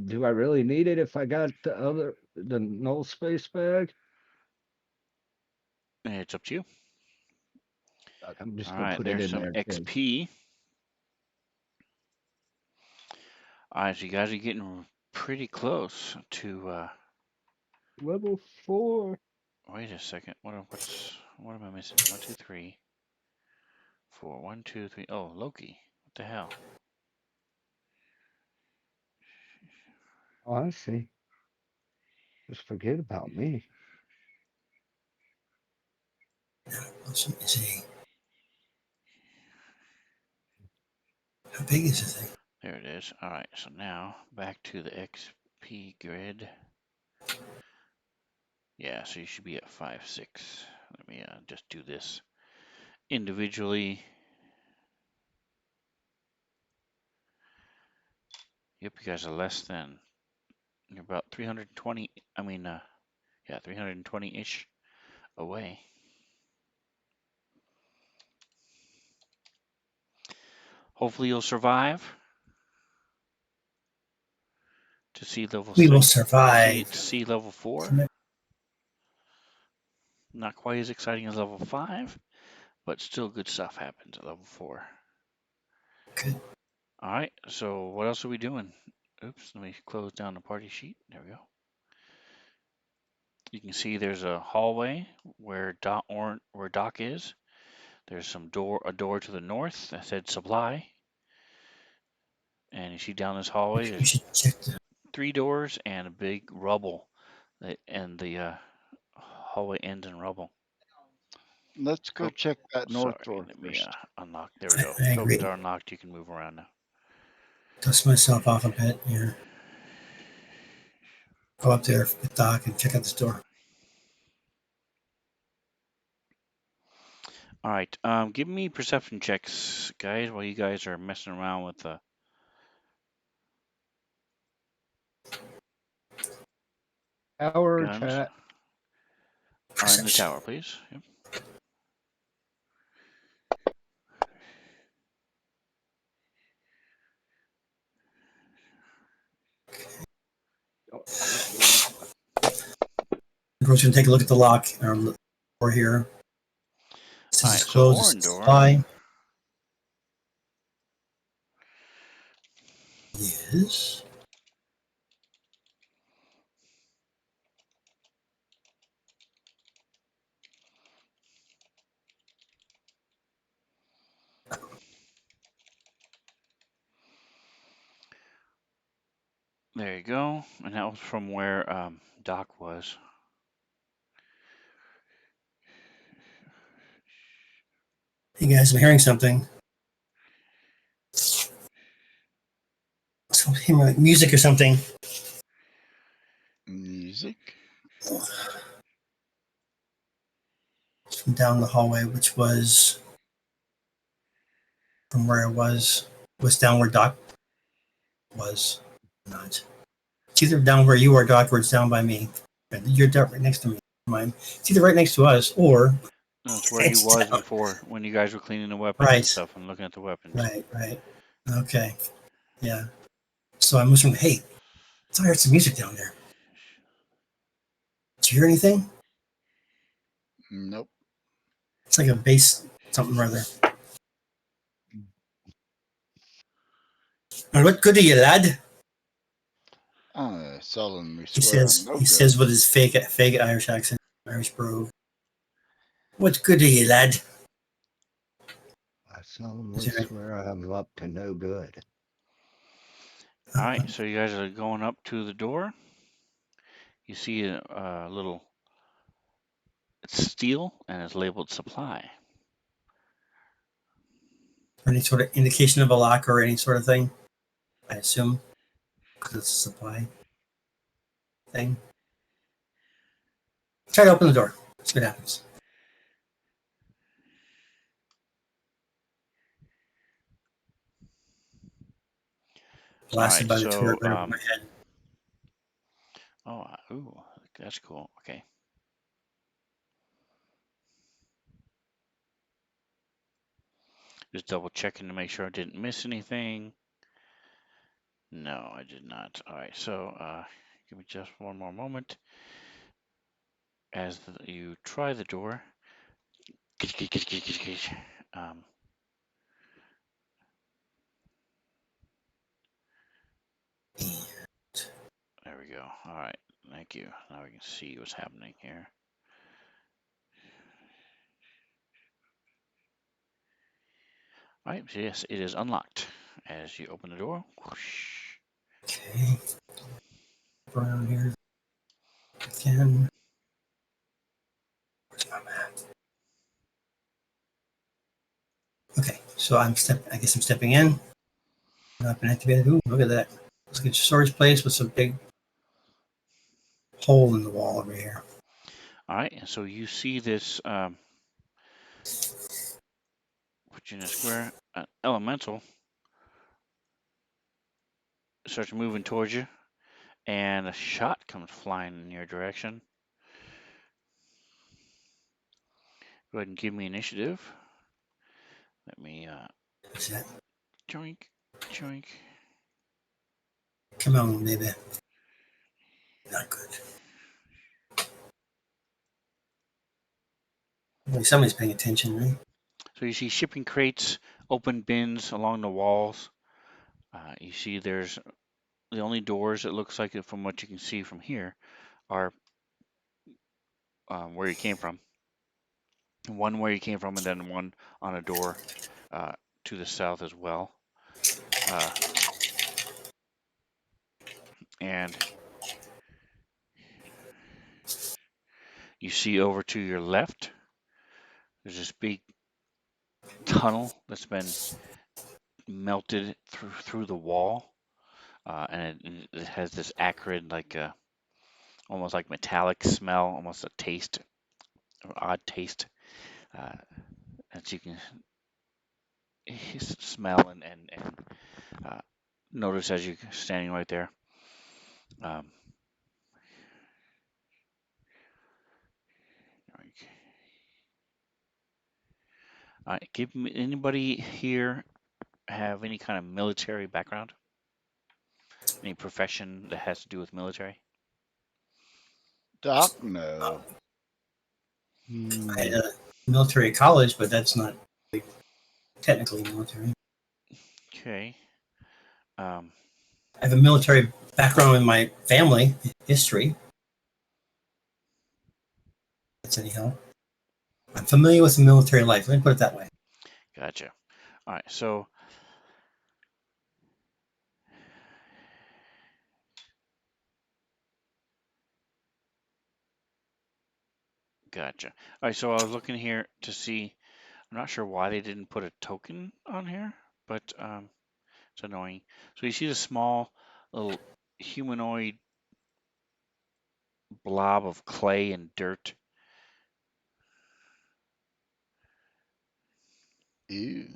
Do I really need it if I got the null space bag? It's up to you. I'm just All gonna right, put it there's in some there. Kid. XP. All right, so you guys are getting pretty close to. Level 4. Wait a second. What am I missing? 1, 2, 3, 4. 1, 2, 3. Oh, Loki. What the hell? Oh, I see. Just forget about me. Awesome. How big is this thing? There it is. All right, so now back to the XP grid. Yeah, so you should be at 5, 6. Let me just do this individually. Yep, you guys are less than. You're about 320. I mean, yeah, 320-ish away. Hopefully you'll survive to sea level We will 6. survive. Sea level 4. Not quite as exciting as level 5, but still good stuff happens at level 4. Good. All right, so what else are we doing? Oops, let me close down the party sheet. There we go. You can see there's a hallway where Doc is. There's a door to the north that said supply. And you see down this hallway, We there's should check the. 3 doors and a big rubble. And the hallway ends in rubble. Let's go Oh, check that north sorry. door Let me first. unlock. There we go. I agree. Tokens are unlocked. You can move around now. Dust myself off a bit. Yeah. Go up there with Doc and check out this door. All right. Give me perception checks, guys, while you guys are messing around with the Our guns. chat. In the Perception. tower, please. Yep. Oh, We're going to take a look at the lock. Door here. This All is right. So closed. This is Orndor. supply. Yes. There you go. And that was from where Doc was. Hey guys, I'm hearing something. Something like music or something. Music? From down the hallway, which was from where I was down where Doc was. Not. It's either down where you are, Doc, or it's down by me. You're right next to me. Mine. It's either right next to us or That's where he it's was down. before when you guys were cleaning the weapons and Right. stuff and looking at the weapons. Right. Okay. Yeah. So I was wondering, hey, I thought I heard some music down there. Did you hear anything? Nope. It's like a bass, something or other. What good are you, lad? Solemnly He swear I'm says. no He good. says with his fake Irish accent, Irish brogue. What good are you, lad? I solemnly swear I am up to no good. All right. So you guys are going up to the door. You see a little. It's steel and it's labeled supply. Any sort of indication of a lock or any sort of thing? I assume because it's a supply thing. Try to open the door. See what happens. All Blasted right. by the So turret right over my head. oh, ooh, that's cool. Okay. Just double checking to make sure I didn't miss anything. No, I did not. All right, so give me just one more moment as you try the door. Um, there we go. All right, thank you. Now we can see what's happening here. All right, so yes, it is unlocked. As you open the door, whoosh. Okay. Around here again. Where's my map? Okay, so I guess I'm stepping in. I've been activated. Ooh, look at that. Let's get a storage place with some big hole in the wall over here. All right, and so you see this, put you in a square, elemental starts moving towards you, and a shot comes flying in your direction. Go ahead and give me initiative. Let me What's that? joink, joink. Come on, baby. Not good. Well, somebody's paying attention, right? So you see shipping crates, open bins along the walls. You see there's the only doors, it looks like, from what you can see from here, are where you came from. One where you came from, and then one on a door uh, to the south as well. And you see over to your left, there's this big tunnel that's been melted through the wall, and it has this acrid, like almost like metallic smell, almost a taste, odd taste uh, that you can smell and uh, notice as you're standing right there. Um, give me, anybody here have any kind of military background? Any profession that has to do with military? Doc, no. I had a military college, but that's not technically military. Okay. Um, I have a military background in my family history. That's any help. I'm familiar with the military life. Let me put it that way. gotcha. All right. So, gotcha. All right. So I was looking here to see. I'm not sure why they didn't put a token on here, but it's annoying. So you see the small little humanoid blob of clay and dirt. Ew.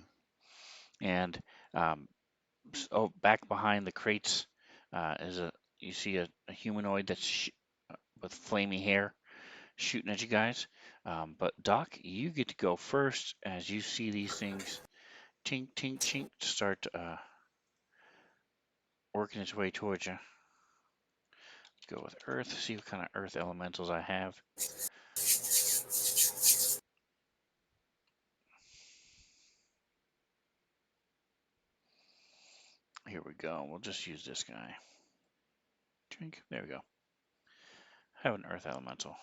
And back behind the crates is you see a humanoid that's with flaming hair shooting at you guys. But Doc, you get to go first as you see these things tink tink tink start working its way towards you. Go with Earth. See what kind of Earth elementals I have. Here we go. We'll just use this guy. Drink. There we go. Have an Earth elemental.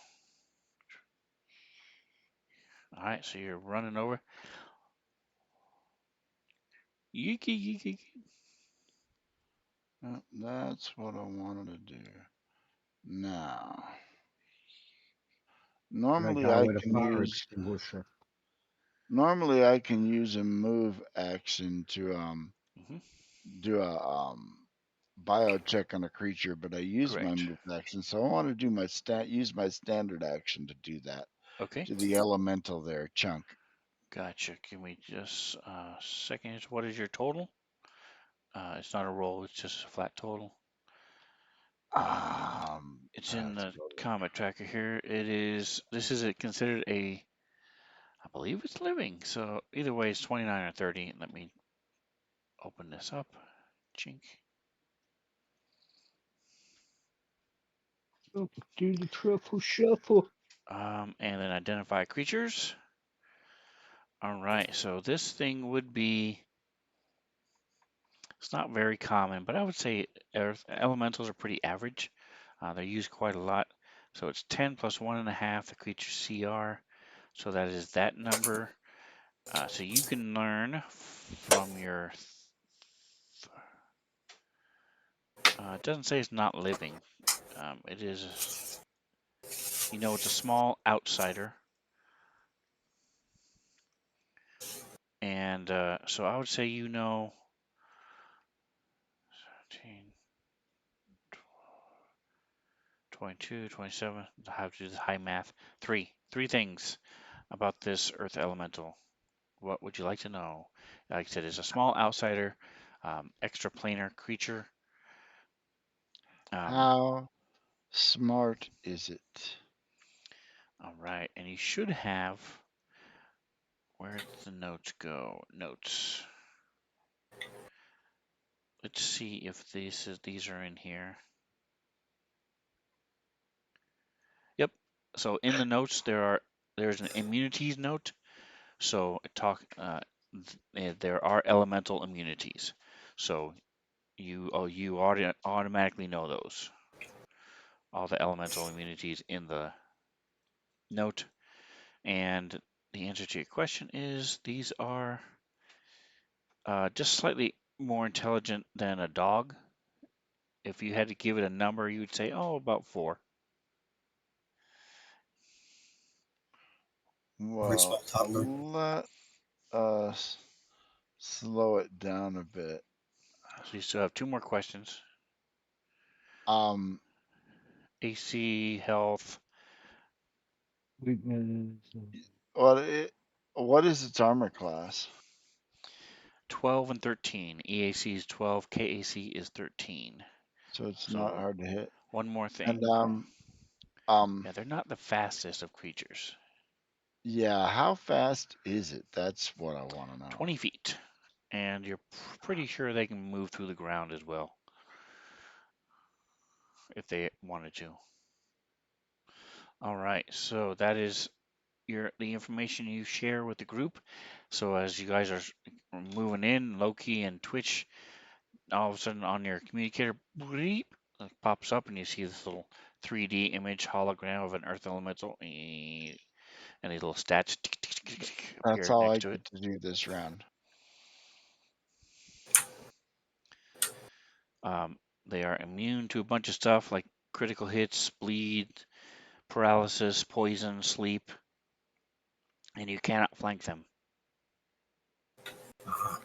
All right, so you're running over. Yeeky yeeky. That's what I wanted to do. Now, That normally guy I with a can fire use extinguisher. a move action to Hmm. do a biocheck on a creature, but I use my Correct. move action, so I want to do my use my standard action to do that Okay. to the elemental there, chunk. Gotcha. Give me just a second. What is your total? It's not a roll. It's just a flat total. It's I in have to the go look. combat tracker here. It is. This is considered a. I believe it's living. So either way, it's 29 or 30. Let me open this up. Chink. Do the truffle shuffle. And then identify creatures. All right, so this thing would be, it's not very common, but I would say earth elementals are pretty average. They're used quite a lot. So it's 10 plus 1.5, the creature CR. So that is that number. So you can learn from your, it doesn't say it's not living. It is, it's a small outsider. And so I would say 17, 22, 27, I have to do the high math. Three things about this earth elemental. What would you like to know? Like I said, it's a small outsider, extraplanar creature. How smart is it? All right, and you should have, where did the notes go? Notes. Let's see if these are in here. Yep. So in the notes there's an immunities note. So there are elemental immunities. So you automatically know those. All the elemental immunities in the note. And the answer to your question is these are just slightly more intelligent than a dog. If you had to give it a number, you would say, oh, about 4. Very Well, small toddler. let us slow it down a bit. So you still have 2 more questions. Um, AC, health. Weakness. what is its armor class? 12 and 13. EAC is 12, KAC is 13. So it's not So hard to hit. one more thing. And Yeah, they're not the fastest of creatures. yeah, how fast is it? That's what I want to know. 20 feet. And you're pretty sure they can move through the ground as well, if they wanted to. All right, so that is the information you share with the group. So as you guys are moving in, Loki and Twitch, all of a sudden on your communicator, bleep, it pops up and you see this little 3D image hologram of an earth elemental, and these little stats That's appear all I next to it. get to do this round. They are immune to a bunch of stuff like critical hits, bleed, paralysis, poison, sleep, and you cannot flank them. Uh-huh.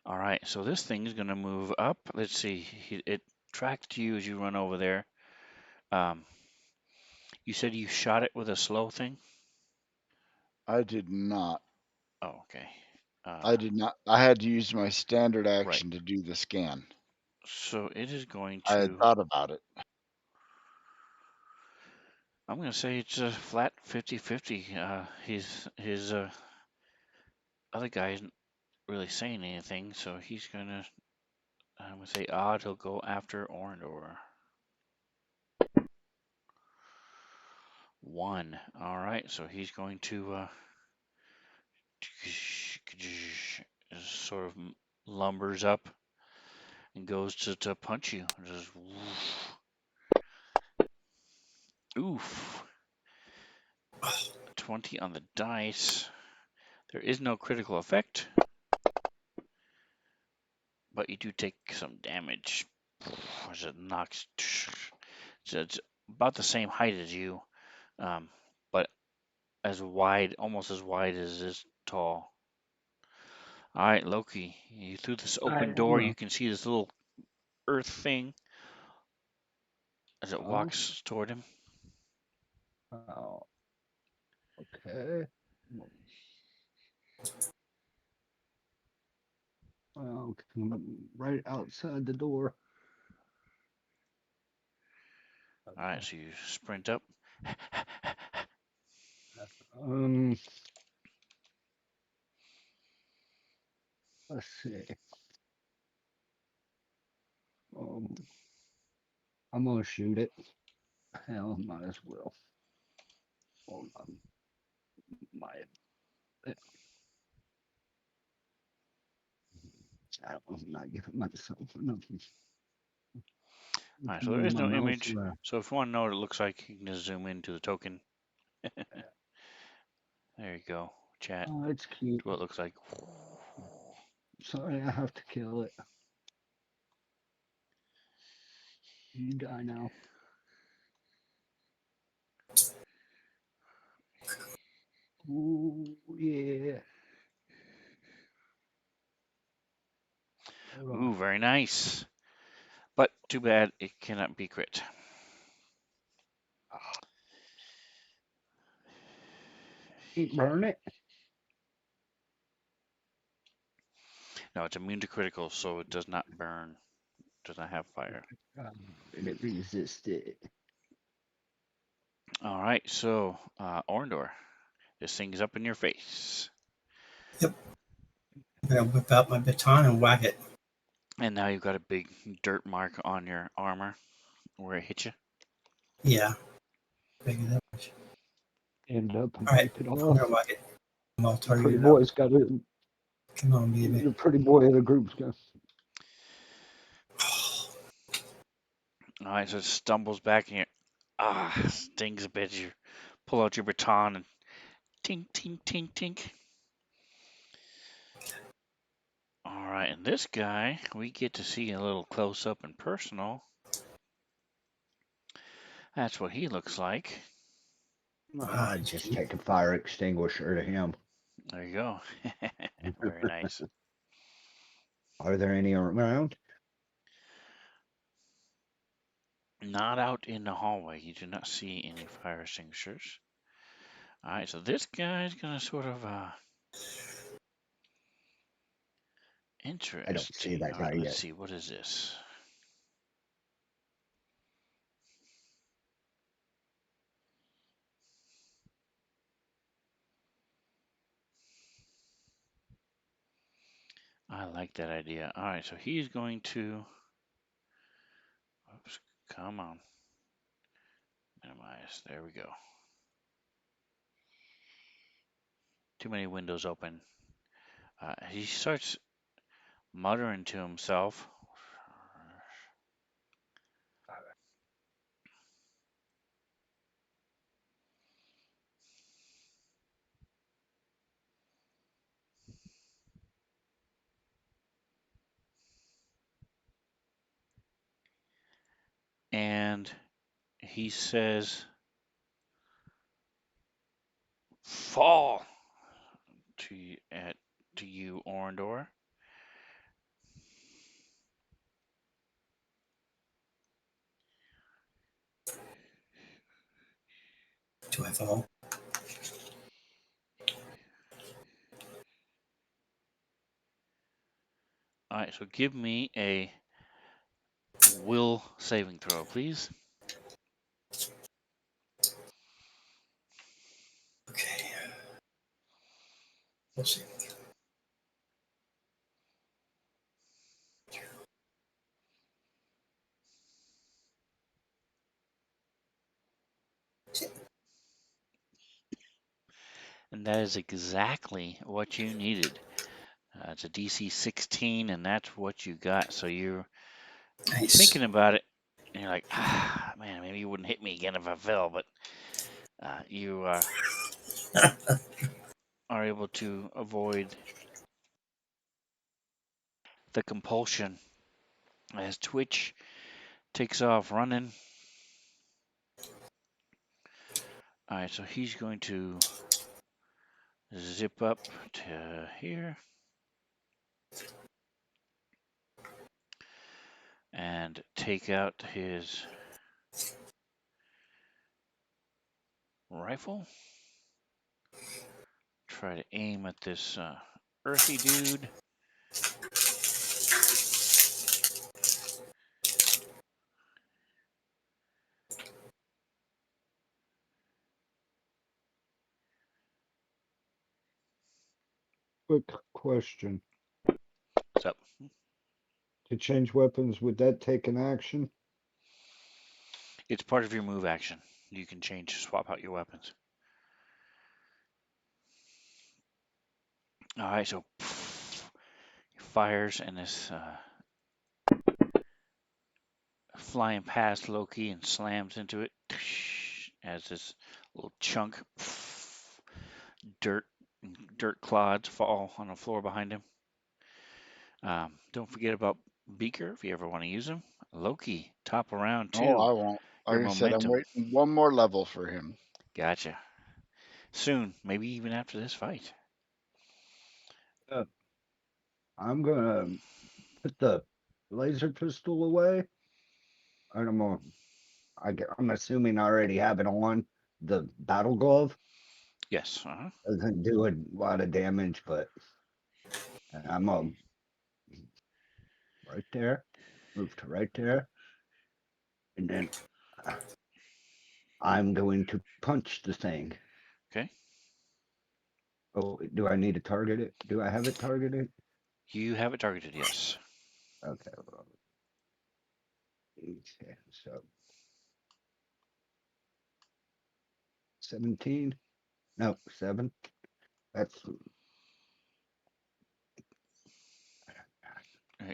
All right, so this thing is going to move up. Let's see. It tracked you as you run over there. You said you shot it with a slow thing? I did not. Oh, okay. I did not. I had to use my standard Right. action to do the scan. So it is going I had to. thought about it. I'm going to say it's a flat 50-50. His other guy isn't really saying anything, so he's going to. I'm going to say odd. He'll go after Orndor. 1. All right, so he's going to sort of lumbers up and goes to punch you. Just oof. 20 on the dice. There is no critical effect, but you do take some damage. As it knocks, it's about the same height as you, but as wide, almost as wide as this tall. All right, Loki, you through this open door, you can see this little earth thing as it walks toward him. Oh, okay. Well, right outside the door. All right, so you sprint up. Let's see. Um, I'm gonna shoot it. Hell, might as well. Hold on. My, I'm not giving myself enough. All right, so there Move is my no mouse image. around. So if you want to know what it looks like, you can just zoom into the token. There you go, chat. Oh, it's cute. What it looks like. Sorry, I have to kill it. You die now. Ooh, yeah. Hold on. Ooh, very nice. But too bad it cannot be crit. Can't burn it. No, it's immune to critical, so it does not burn. Does not have fire. And it resisted. All right, so Orndor, this thing's up in your face. Yep. I'm gonna whip out my baton and whack it. And now you've got a big dirt mark on your armor where it hit you. Yeah. Big damage. End up and All right. wipe it I'm off. gonna whack it. I'm all The pretty targeted up. boy's got it. Come on, baby. The pretty boy of the group's got. All right, so it stumbles back and you stings a bit. You pull out your baton and tink, tink, tink, tink. All right, and this guy, we get to see a little close up and personal. That's what he looks like. I just take a fire extinguisher to him. There you go. Very nice. Are there any around? Not out in the hallway. You do not see any fire extinguishers. All right, so this guy's gonna sort of I don't see interesting. that All guy right, let's yet. see. What is this? I like that idea. All right, so he's going to. Oops, come on. Minimize. There we go. Too many windows open. He starts muttering to himself. And he says, "Fall to you, Orndor." Do I fall? All right, so give me a will saving throw, please. Okay. We'll see. And that is exactly what you needed. It's a DC 16, and that's what you got. So you're Nice. thinking about it, and you're like, man, maybe you wouldn't hit me again if I fell, but you are able to avoid the compulsion as Twitch takes off running. All right, so he's going to zip up to here and take out his rifle. Try to aim at this earthy dude. quick question. So To change weapons, would that take an action? it's part of your move action. You can swap out your weapons. All right, so he fires and this flying past Loki and slams into it as this little chunk dirt clods fall on the floor behind him. Don't forget about Beaker if you ever want to use him. Loki, top of round Oh, 2. I won't. Your Like I said, I'm momentum. waiting one more level for him. Gotcha. Soon, maybe even after this fight. I'm gonna put the laser pistol away. And I'm assuming I already have it on. The battle glove Yes. doesn't do a lot of damage, but I'm right there. Move to right there. And then I'm going to punch the thing. Okay. Oh, do I need to target it? Do I have it targeted? You have it targeted, yes. Okay. Well, okay, so 17. No, 7. That's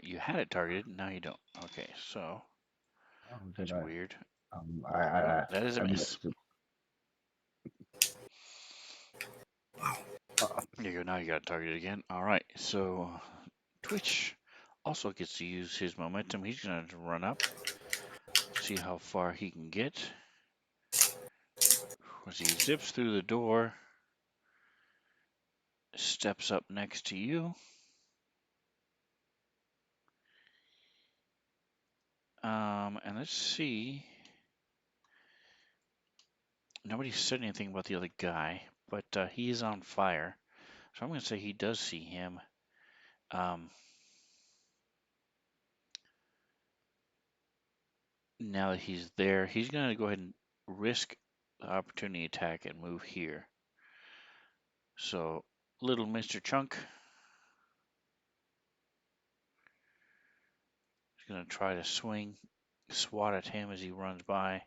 You had it targeted, now you don't. Okay, so oh, did that's I? weird. I Nope, that is a I miss. missed it. Uh, There you go, now you got it targeted again. All right, so Twitch also gets to use his momentum. He's going to run up, see how far he can get. As he zips through the door, steps up next to you. And let's see. Nobody said anything about the other guy, but he is on fire. So I'm going to say he does see him. Now that he's there, he's going to go ahead and risk the opportunity attack and move here. So, little Mr. Chunk is going to try to swat at him as he runs by.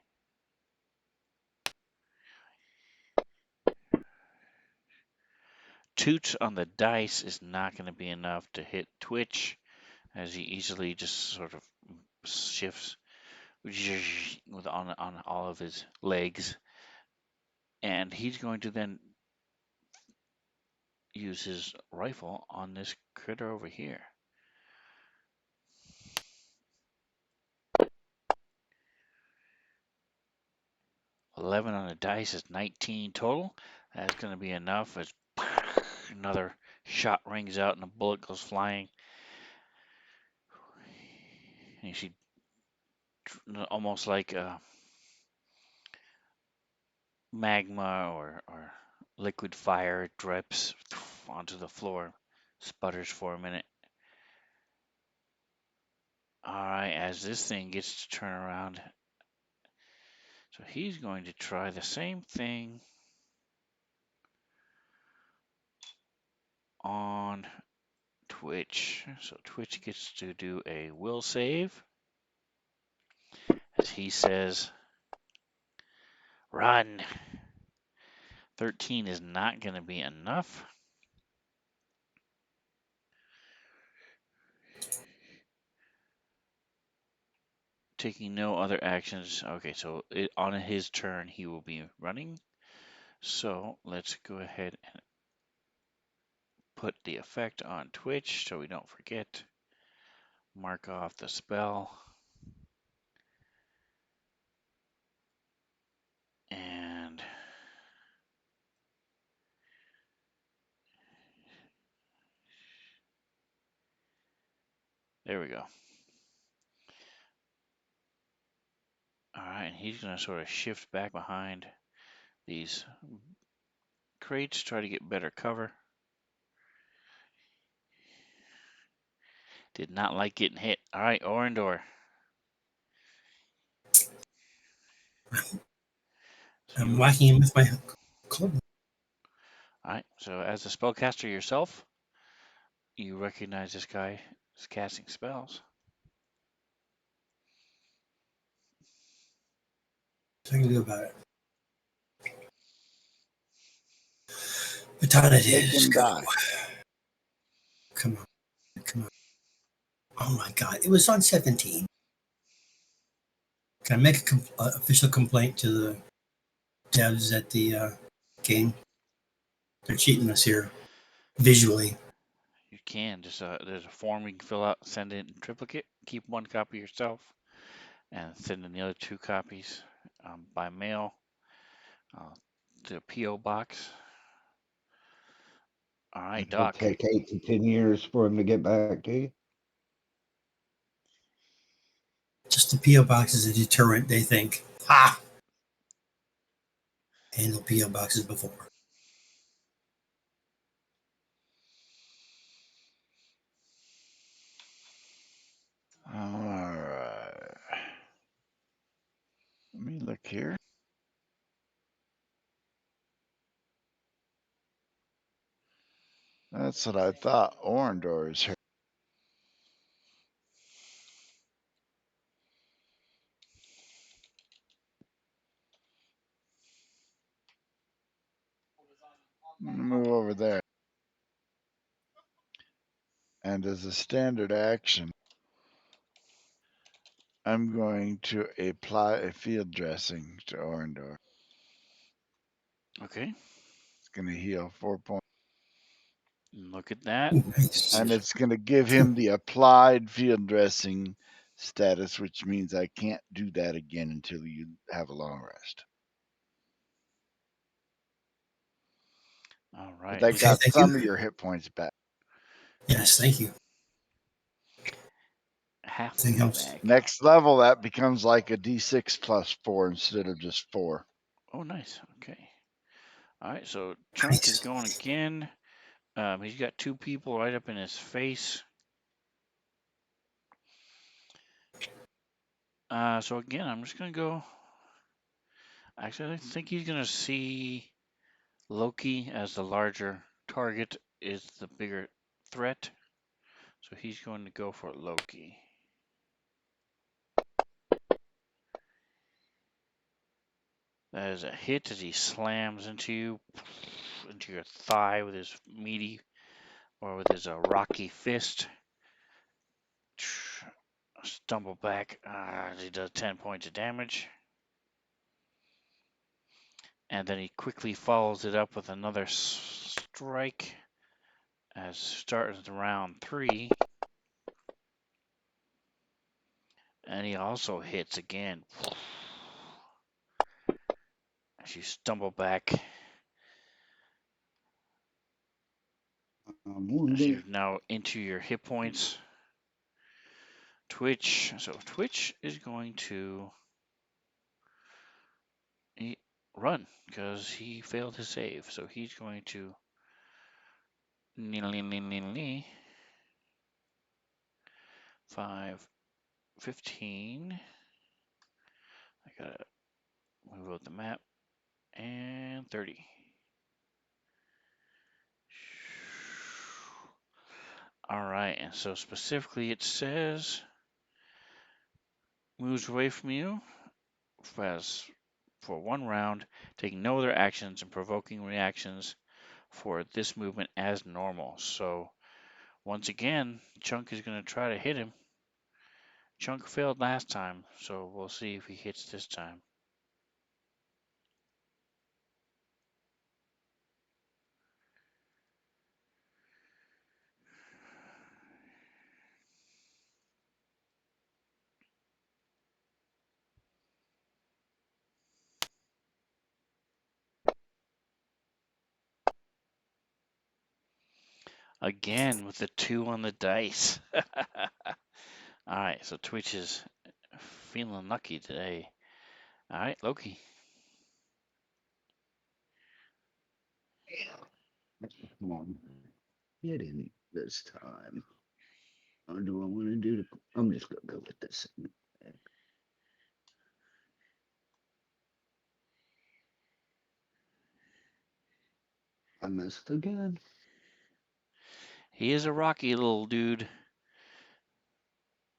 Toots on the dice is not going to be enough to hit Twitch, as he easily just sort of shifts with on all of his legs, and he's going to then use his rifle on this critter over here. 11 on the dice is 19 total. That's going to be enough as another shot rings out and a bullet goes flying. And you see almost like magma or liquid fire drips onto the floor, sputters for a minute. All right, as this thing gets to turn around, so he's going to try the same thing on Twitch. So Twitch gets to do a will save as he says, run. 13 is not going to be enough. Taking no other actions. Okay, so on his turn, he will be running. So let's go ahead and put the effect on Twitch so we don't forget. Mark off the spell. And there we go. All right, and he's going to sort of shift back behind these crates, try to get better cover. Did not like getting hit. All right, Orindor. I'm whacking him with my club. All right, so as a spellcaster yourself, You recognize this guy is casting spells. What I can do about it? What time it Make is? him Go. die. Come on. Come on. Oh my God. It was on 17. Can I make an official complaint to the devs at the game? They're cheating us here visually. You can just there's a form you can fill out, send it in triplicate, keep one copy yourself, and send in the other 2 copies by mail to a PO box. All right, It'll Doc. take 8 to 10 years for him to get back to you. Just the PO box is a deterrent, they think. Ha! Handle PO boxes before. All right. Let me look here. That's what I thought. Orndor is here. Move over there. And as a standard action, I'm going to apply a field dressing to Orndor. Okay. It's going to heal 4 points. Look at that. Ooh, nice. And it's going to give him the applied field dressing status, which means I can't do that again until you have a long rest. All But right. that Okay, got thank some you. of your hit points back. Yes, Nice. thank you. Half Thing of helps. back. Next level, that becomes like a d6 plus 4 instead of just 4. Oh, nice. Okay. All right. So Chunk is Nice. going again. He's got 2 people right up in his face. So again, I'm just gonna go. Actually, I think he's gonna see Loki as the larger target, is the bigger threat. So he's going to go for Loki. That is a hit as he slams into you, into your thigh with his meaty, or with his rocky fist. Stumble back. He does 10 points of damage. And then he quickly follows it up with another strike as starts round 3. And he also hits again. As you stumble back, I'm as wounded. you're now into your hit points. Twitch. So Twitch is going to run because he failed his save. So he's going to 5, 15. I gotta move out the map. And 30. All right, and so specifically it says moves away from you as for 1 round, taking no other actions and provoking reactions for this movement as normal. So once again, Chunk is going to try to hit him. Chunk failed last time, so we'll see if he hits this time. Again with the 2 on the dice. All right, so Twitch is feeling lucky today. All right, Loki. Come on. Get in this time. Or do I want to do the. I'm just going to go with this. I missed again. He is a rocky little dude.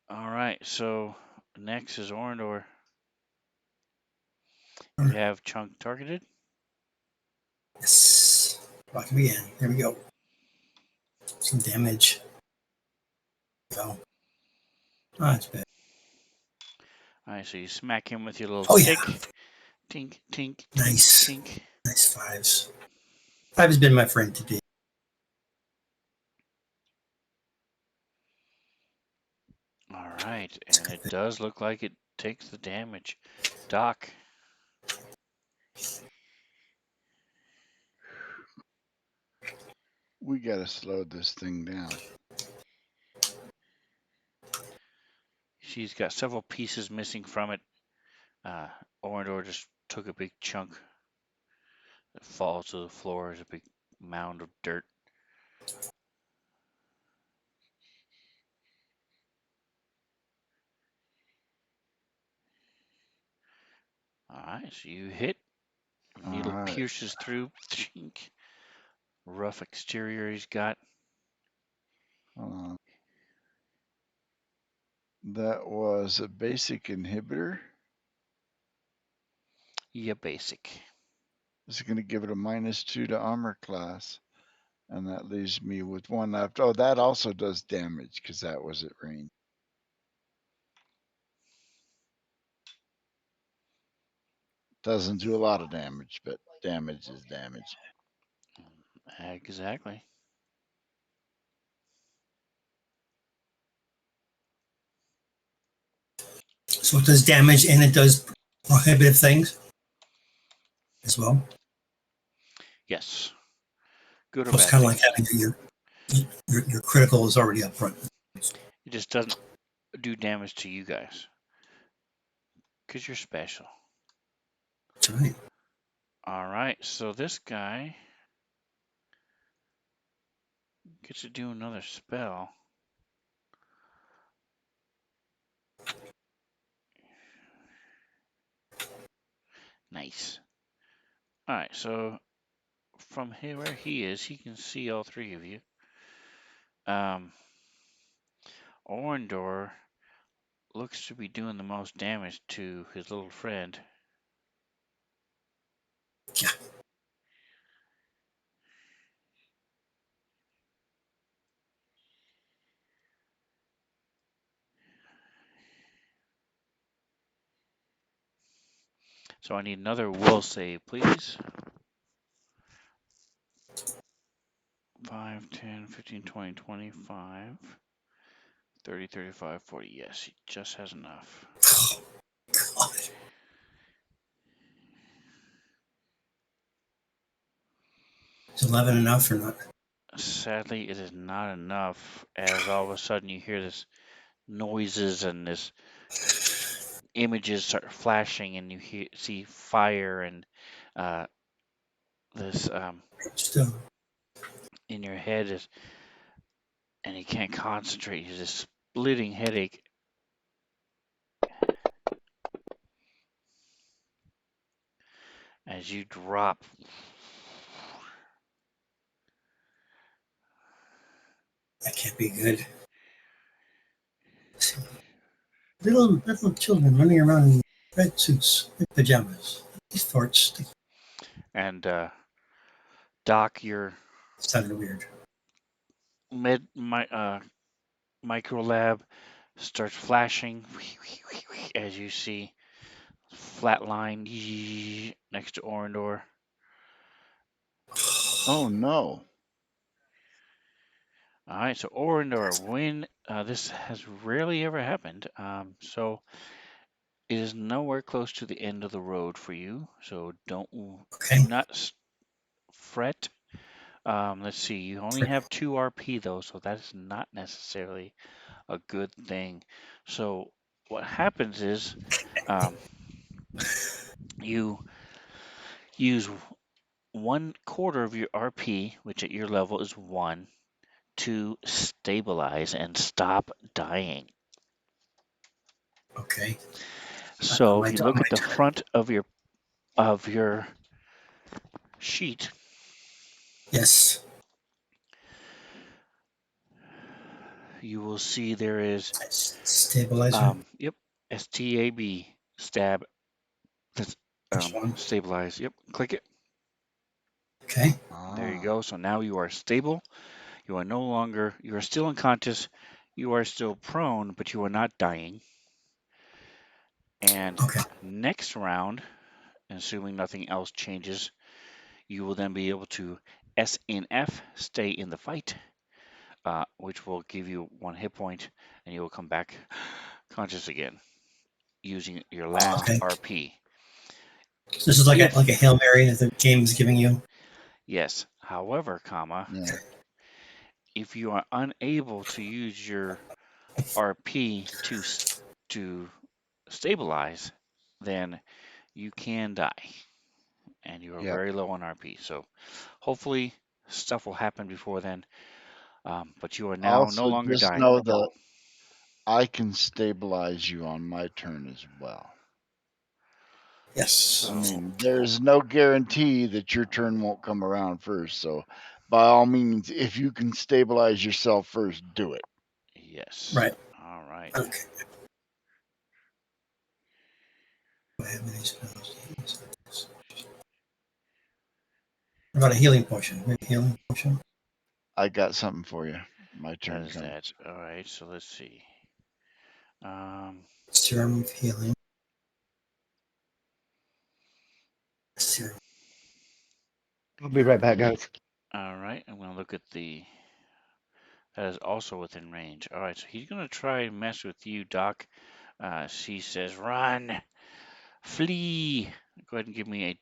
All right, so next is Orndor. You have Chunk targeted. Yes. Rock him again. There we go. Some damage. Go. Oh, that's bad. All right, so you smack him with your little Oh, yeah. stick. Tink, tink, tink, Nice. tink. Nice fives. Five has been my friend today. All right, and it does look like it takes the damage. Doc. We gotta slow this thing down. She's got several pieces missing from it. Orndor just took a big chunk that falls to the floor as a big mound of dirt. All right, so you hit. Needle All right. pierces through. Chink. Rough exterior he's got. Hold on. That was a basic inhibitor. Yeah, basic. This is going to give it a -2 to armor class. And that leaves me with one left. Oh, that also does damage because that was at range. Doesn't do a lot of damage, but damage is damage. Exactly. So it does damage and it does prohibitive things as well. Yes. Good or So it's bad kind of like things. having your critical is already up front. It just doesn't do damage to you guys. Because you're special. That's right. All right, so this guy gets to do another spell. Nice. All right, so from here where he is, he can see all three of you. Orndor looks to be doing the most damage to his little friend. Yeah. So I need another will save, please. 5, 10, 15, 20, 25, 30, 35, 40. Yes, he just has enough. Oh, God. Is 11 enough or not? Sadly, it is not enough, as all of a sudden you hear this noises and this images start flashing, and you see fire and uh, this Still. in your head is, and you can't concentrate. You just splitting headache. As you drop. That can't be good. Little children running around in red suits, red pajamas. These farts. And Doc, your Sounded weird. micro lab starts flashing as you see flat line next to Orndor. Oh no. All right, so Orndor, when this has rarely ever happened, so it is nowhere close to the end of the road for you. So do Okay. not fret. Let's see, you only have 2 RP though, so that is not necessarily a good thing. So what happens is you use 1/4 of your RP, which at your level is 1, to stabilize and stop dying. Okay. So if you look at the front of your sheet, Yes. you will see there is Stabilizer. yep, STAB, stab. That's Which one? stabilize. Yep, click it. Okay. There you Ah, go. So now you are stable. You are no longer. You are still unconscious. You are still prone, but you are not dying. And Okay. next round, assuming nothing else changes, you will then be able to SNF, stay in the fight, which will give you 1 hit point, and you will come back conscious again using your last Okay. RP. So this is like If a Hail Mary that the game is giving you. yes, however, comma, yeah. if you are unable to use your RP to stabilize, then you can die, and you are Yep. very low on RP. So hopefully stuff will happen before then. But you are now no Also, longer just dying. know that I can stabilize you on my turn as well. Yes. I So mean, there's no guarantee that your turn won't come around first. So, by all means, if you can stabilize yourself first, do it. yes. Right. All right. Okay. Do I have any spells? What about a healing potion? We have a healing potion. I got something for you. My That turn is coming. that. All right. So let's see. Serum of healing. Serum. I'll be right back, guys. All right. I'm gonna look at the. That is also within range. All right. So he's gonna try and mess with you, Doc. She says, "Run, flee." Go ahead and give me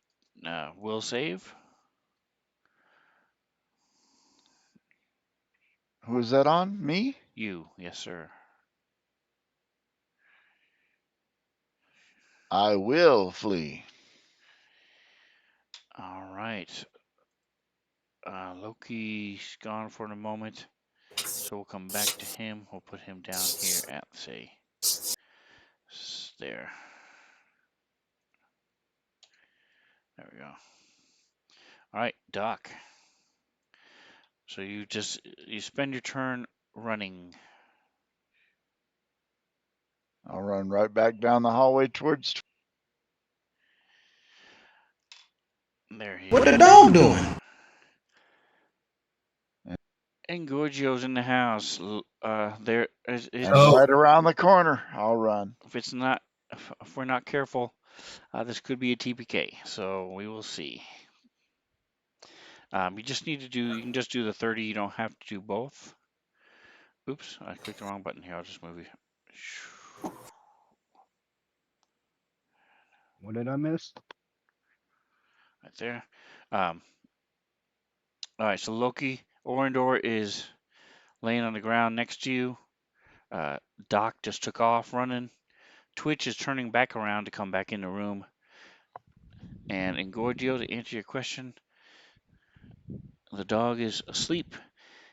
a will save. Who is that on? Me? You, yes, sir. I will flee. All right. Loki's gone for the moment, so we'll come back to him. We'll put him down here at, say, there. There we go. All right, Doc. So you spend your turn running. I'll run right back down the hallway towards. There he What the is. dog doing? And Gorgio's in the house. There is. And Oh. right around the corner, I'll run. If it's not, if we're not careful, this could be a TPK. So we will see. You just need to do. You can just do the 30. You don't have to do both. Oops, I clicked the wrong button here. I'll just move you. What did I miss? Right there. Um, all right, so Loki, Orindor is laying on the ground next to you. Uh, Doc just took off running. Twitch is turning back around to come back in the room. And Engorgio, to answer your question, the dog is asleep.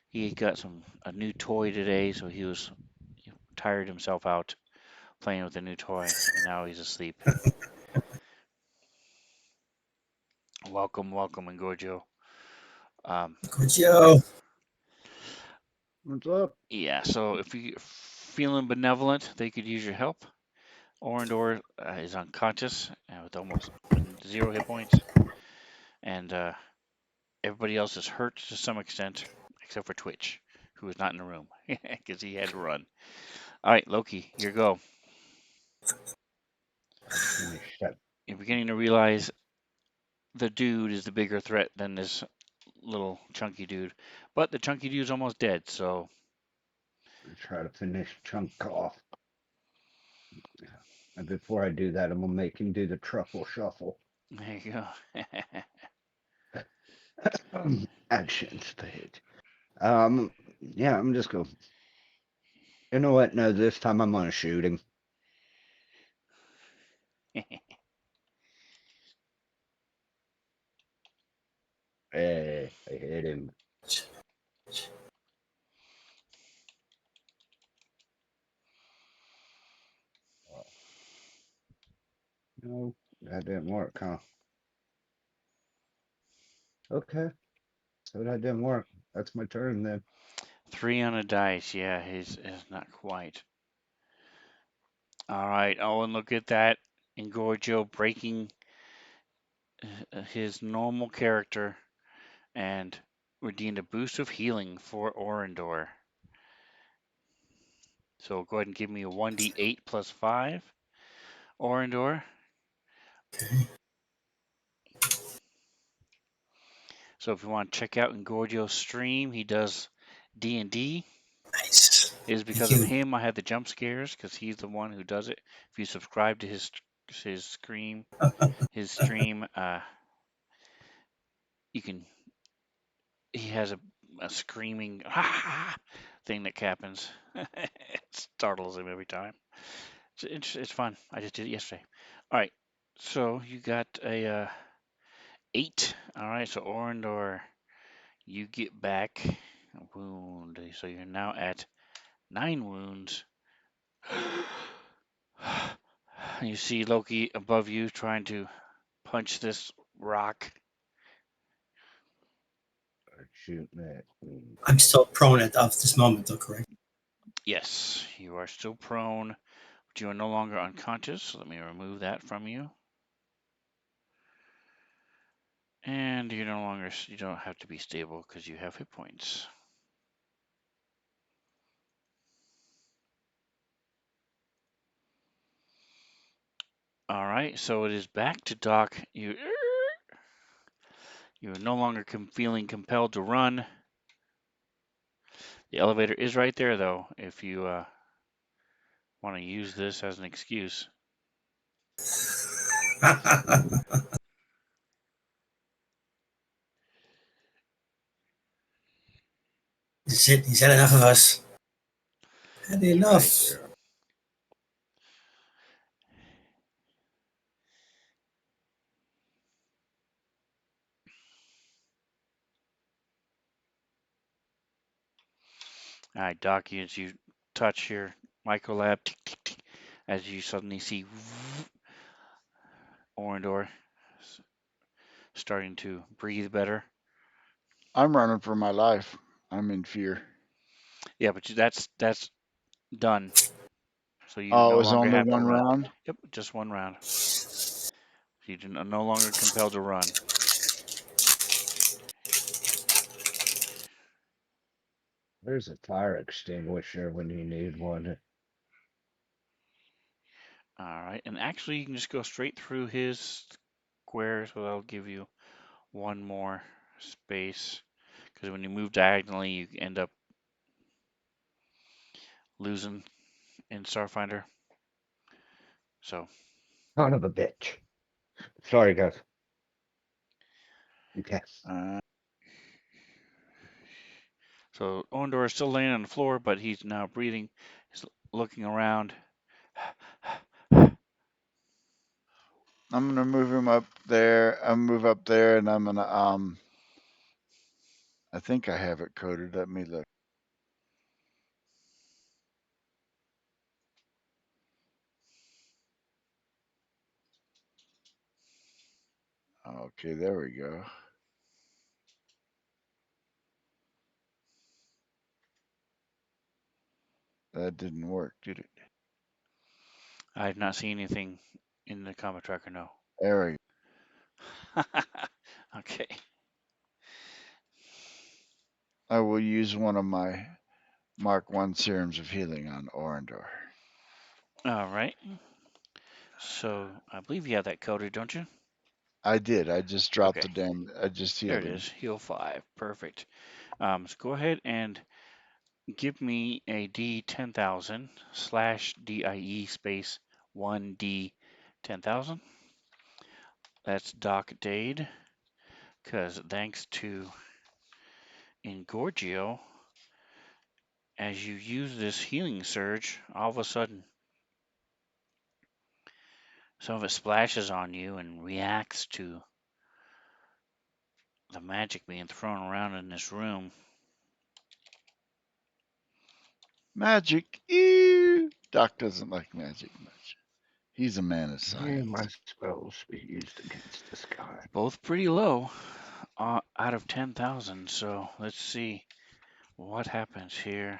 He got a new toy today, so he was tired himself out playing with the new toy, and now he's asleep. Welcome, welcome, Engorgio. Good Joe. What's up? Yeah, so if you're feeling benevolent, they could use your help. Orindor is unconscious and with 0 hit points, and everybody else is hurt to some extent, except for Twitch, who is not in the room because he had to run. All right, Loki, your go. I finished that. You're beginning to realize the dude is the bigger threat than this little chunky dude, but the chunky dude's almost dead, so Try to finish chunk off. And before I do that, I'm gonna make him do the truffle shuffle. there you go. Actions page. Yeah, I'm just going. You know what? No, this time I'm gonna shoot him. Hey, I hit him. No, that didn't work, huh? Okay, so that didn't work. That's my turn then. 3 on a dice. Yeah, his is not quite. All right. Oh, and look at that. Engorgio breaking his normal character and redeemed a boost of healing for Orindor. So go ahead and give me a 1d8 plus 5, Orindor. Okay. So if you want to check out Engorgio's stream, he does D&D. Nice. It is Thank because of you. him I had the jump scares, because he's the one who does it. If you subscribe to his stream, you can. He has a screaming thing that happens. It startles him every time. It's fun. I just did it yesterday. All right. So you got a 8. All right. So Orindor, you get back a wound. So you're now at 9 wounds. You see Loki above you trying to punch this rock. Shooting it. I'm still prone at this moment, though, correct? Yes, you are still prone, but you are no longer unconscious. So let me remove that from you. And you don't have to be stable because you have hit points. All right, so it is back to Doc. You are no longer feeling compelled to run. The elevator is right there, though, if you want to use this as an excuse. That's it. He's had enough of us. Had That's enough. right. All right, Doc, as you touch your microlab, tick, tick, tick, as you suddenly see Orindor starting to breathe better. I'm running for my life. I'm in fear. Yeah, but that's done. So you Oh, it no was longer only have to one run. round? Yep, just one round. So you are no longer compelled to run. There's a fire extinguisher when you need one. All right, and actually you can just go straight through his square, so that'll give you one more space. Because when you move diagonally, you end up losing in Starfinder. So, Son of a bitch. Sorry, guys. Okay. so Orindor is still laying on the floor, but he's now breathing. He's looking around. I'm gonna move him up there. I'm move up there, and I'm gonna I think I have it coded. Let me look. Okay, there we go. That didn't work, did it? I have not seen anything in the combat tracker, no. There we go. Okay. I will use one of my Mark 1 serums of healing on Orindor. All right. So I believe you have that coded, don't you? I did. I just dropped Okay. the damn. I just There healed it him. is. Heal 5. Perfect. So go ahead and give me a D10,000 slash DIE space 1D 10,000. That's Doc Dade. Because thanks to Engorgio, as you use this healing surge, all of a sudden, some of it splashes on you and reacts to the magic being thrown around in this room. Magic. Ew. Doc doesn't like magic much. He's a man of Yeah, science. my spells be used against this guy. Both pretty low, out of 10,000. So let's see what happens here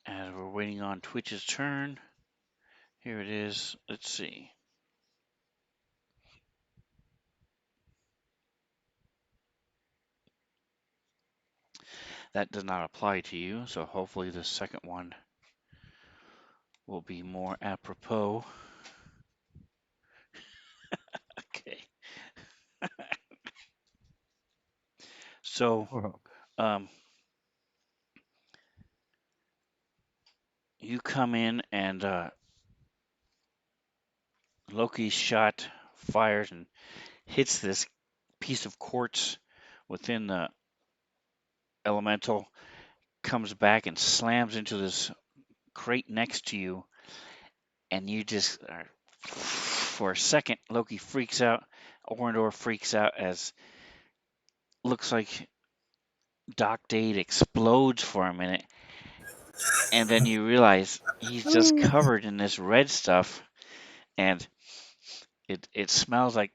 as we're waiting on Twitch's turn. Here it is. Let's see. That does not apply to you, so hopefully the second one will be more apropos. Okay. So, um, you come in and Loki's shot fires and hits this piece of quartz within the elemental, comes back and slams into this crate next to you, and you just for a second, Loki freaks out. Orndor freaks out as looks like Doc Dade explodes for a minute, and then you realize he's just covered in this red stuff, and it smells like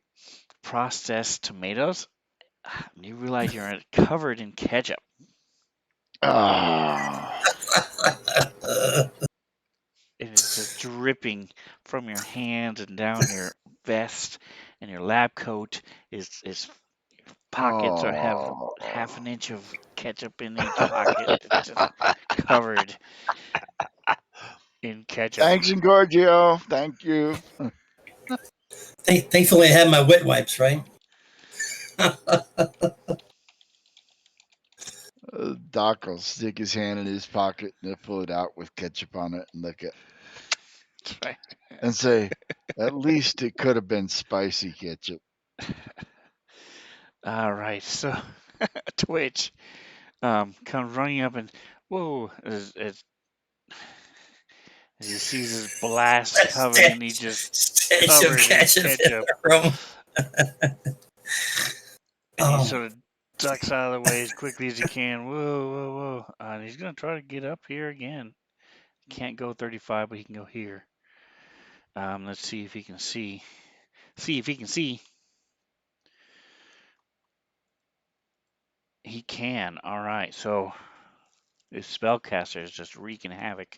processed tomatoes. And you realize you're covered in ketchup. Ah. And it's just dripping from your hands and down your vest, and your lab coat is pockets are have Oh. half an inch of ketchup in each pocket. It's just covered in ketchup. Thanks, Giorgio. Thank you. Thankfully, I have my wet wipes, right? Doc will stick his hand in his pocket and he'll pull it out with ketchup on it and look at That's right. and say, at least it could have been spicy ketchup. All right, so Twitch comes running up and whoa, as he sees his blast coming and he just Stench of covered in ketchup in ketchup. the room. And he Oh, sort of ducks out of the way as quickly as he can. Whoa, whoa, whoa. And he's going to try to get up here again. Can't go 35, but he can go here. Let's see if he can see. See if he can see. He can. All right. So his spellcaster is just wreaking havoc.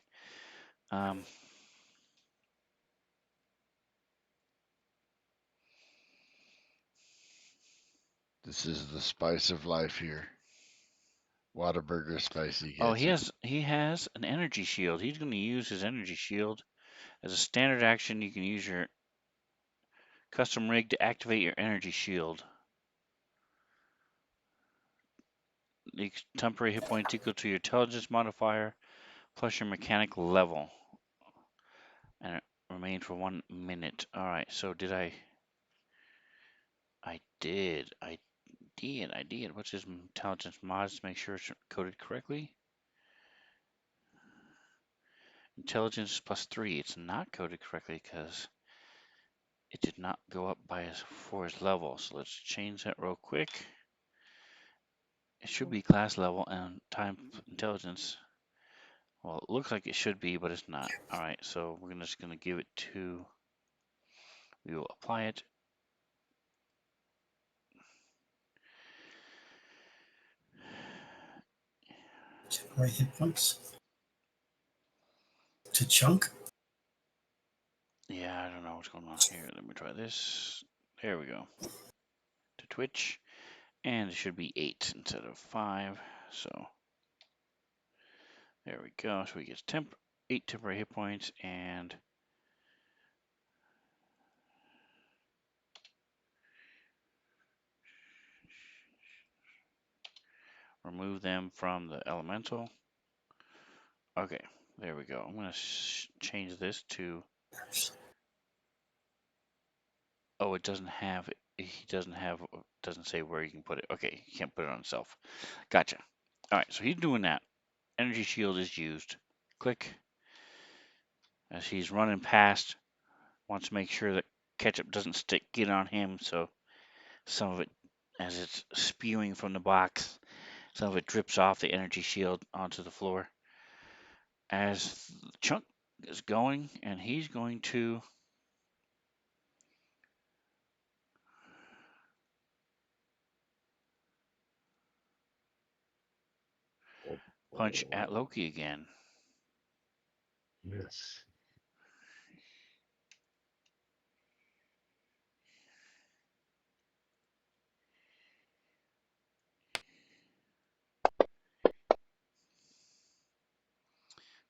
This is the spice of life here. Whataburger spicy ketchup. Oh, he has an energy shield. He's going to use his energy shield as a standard action. You can use your custom rig to activate your energy shield. The temporary hit point equal to your intelligence modifier plus your mechanical level, and it remained for 1 minute. All right. So did I? I did. I did. What's his intelligence mods? Make sure it's coded correctly. Intelligence +3. It's not coded correctly because it did not go up for his level. So let's change that real quick. It should be class level and time intelligence. Well, it looks like it should be, but it's not. All right, so we're just going to give it to, we will apply it. temporary hit points to chunk. Yeah, I don't know what's going on here. Let me try this. There we go. To Twitch. And it should be 8 instead of 5. So there we go. So he gets 8 temporary hit points and remove them from the elemental. Okay, there we go. I'm going to change this to. Oh, it doesn't have. He doesn't have. Doesn't say where you can put it. Okay, you can't put it on himself. Gotcha. All right, so he's doing that. Energy shield is used. Click. As he's running past, wants to make sure that ketchup doesn't get on him. So some of it, as it's spewing from the box, some of it drips off the energy shield onto the floor. As Chunk is going, and he's going to. punch at Loki again. Yes.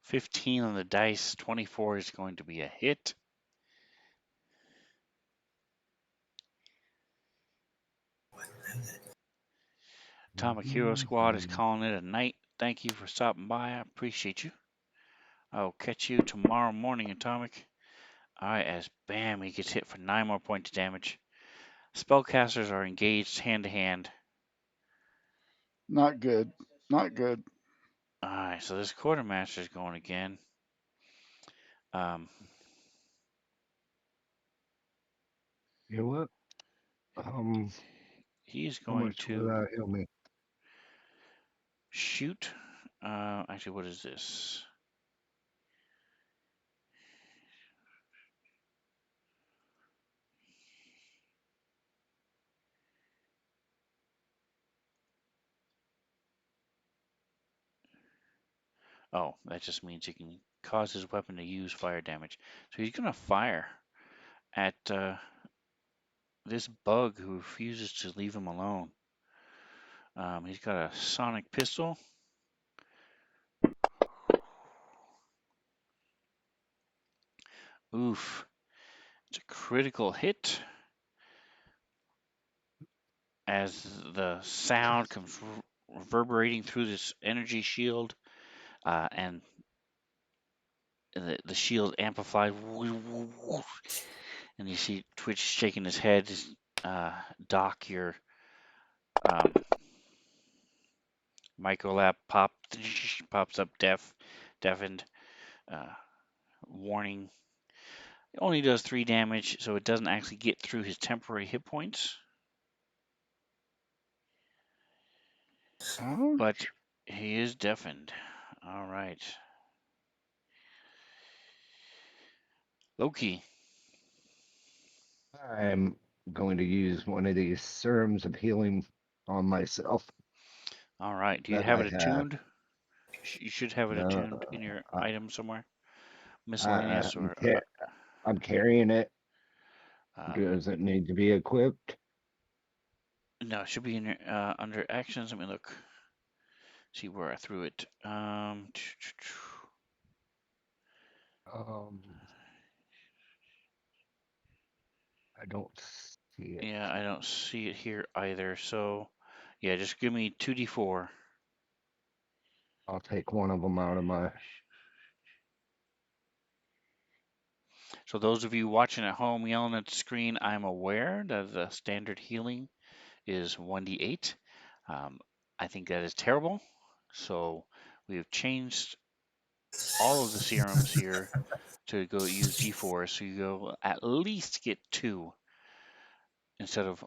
$15 on the dice. 24 is going to be a hit. Atomic Hero Squad is calling it a night. Thank you for stopping by. I appreciate you. I'll catch you tomorrow morning, Atomic. Alright, as bam, he gets hit for 9 more points of damage. Spellcasters are engaged hand to hand. Not good. Not good. Alright, so this quartermaster is going again. You know what? He's How going much will to that heal me? shoot. Actually, what is this? Oh, that just means he can cause his weapon to use fire damage. So he's going to fire at this bug who refuses to leave him alone. He's got a sonic pistol. Oof. It's a critical hit as the sound comes reverberating through this energy shield, and the shield amplified. And you see Twitch shaking his head. Doc, your microlap pops up deafened. Warning. It only does 3 damage, so it doesn't actually get through his temporary hit points. Ouch. But he is deafened. All right. Loki. I'm going to use one of these serums of healing on myself All right. Do you that have I it have. attuned? You should have it No, attuned in your I, item somewhere. Miscellaneous or I'm carrying it. um, Does it need to be equipped? no, it should be in your under actions. Let me look. See where I threw it. Um, I don't see it. Yeah, I don't see it here either. So, yeah, just give me 2d4. I'll take one of them out of my. So those of you watching at home yelling at the screen, I'm aware that the standard healing is 1d8. I think that is terrible. So we have changed all of the serums here to go use d4. So you go at least get 2 instead of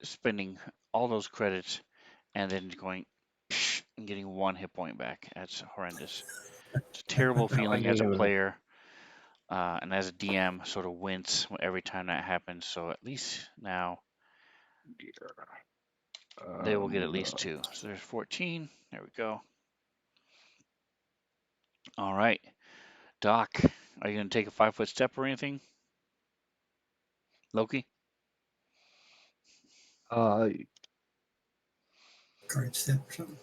spending all those credits and then going and getting 1 hit point back. That's horrendous. It's a terrible No, I feeling as need a a. player. And as a DM, sort of wince every time that happens. So at least now they will get at least 2. So there's 14. There we go. All right. Doc, are you going to take a 5-foot step or anything? Loki? Uh, Guard step or something.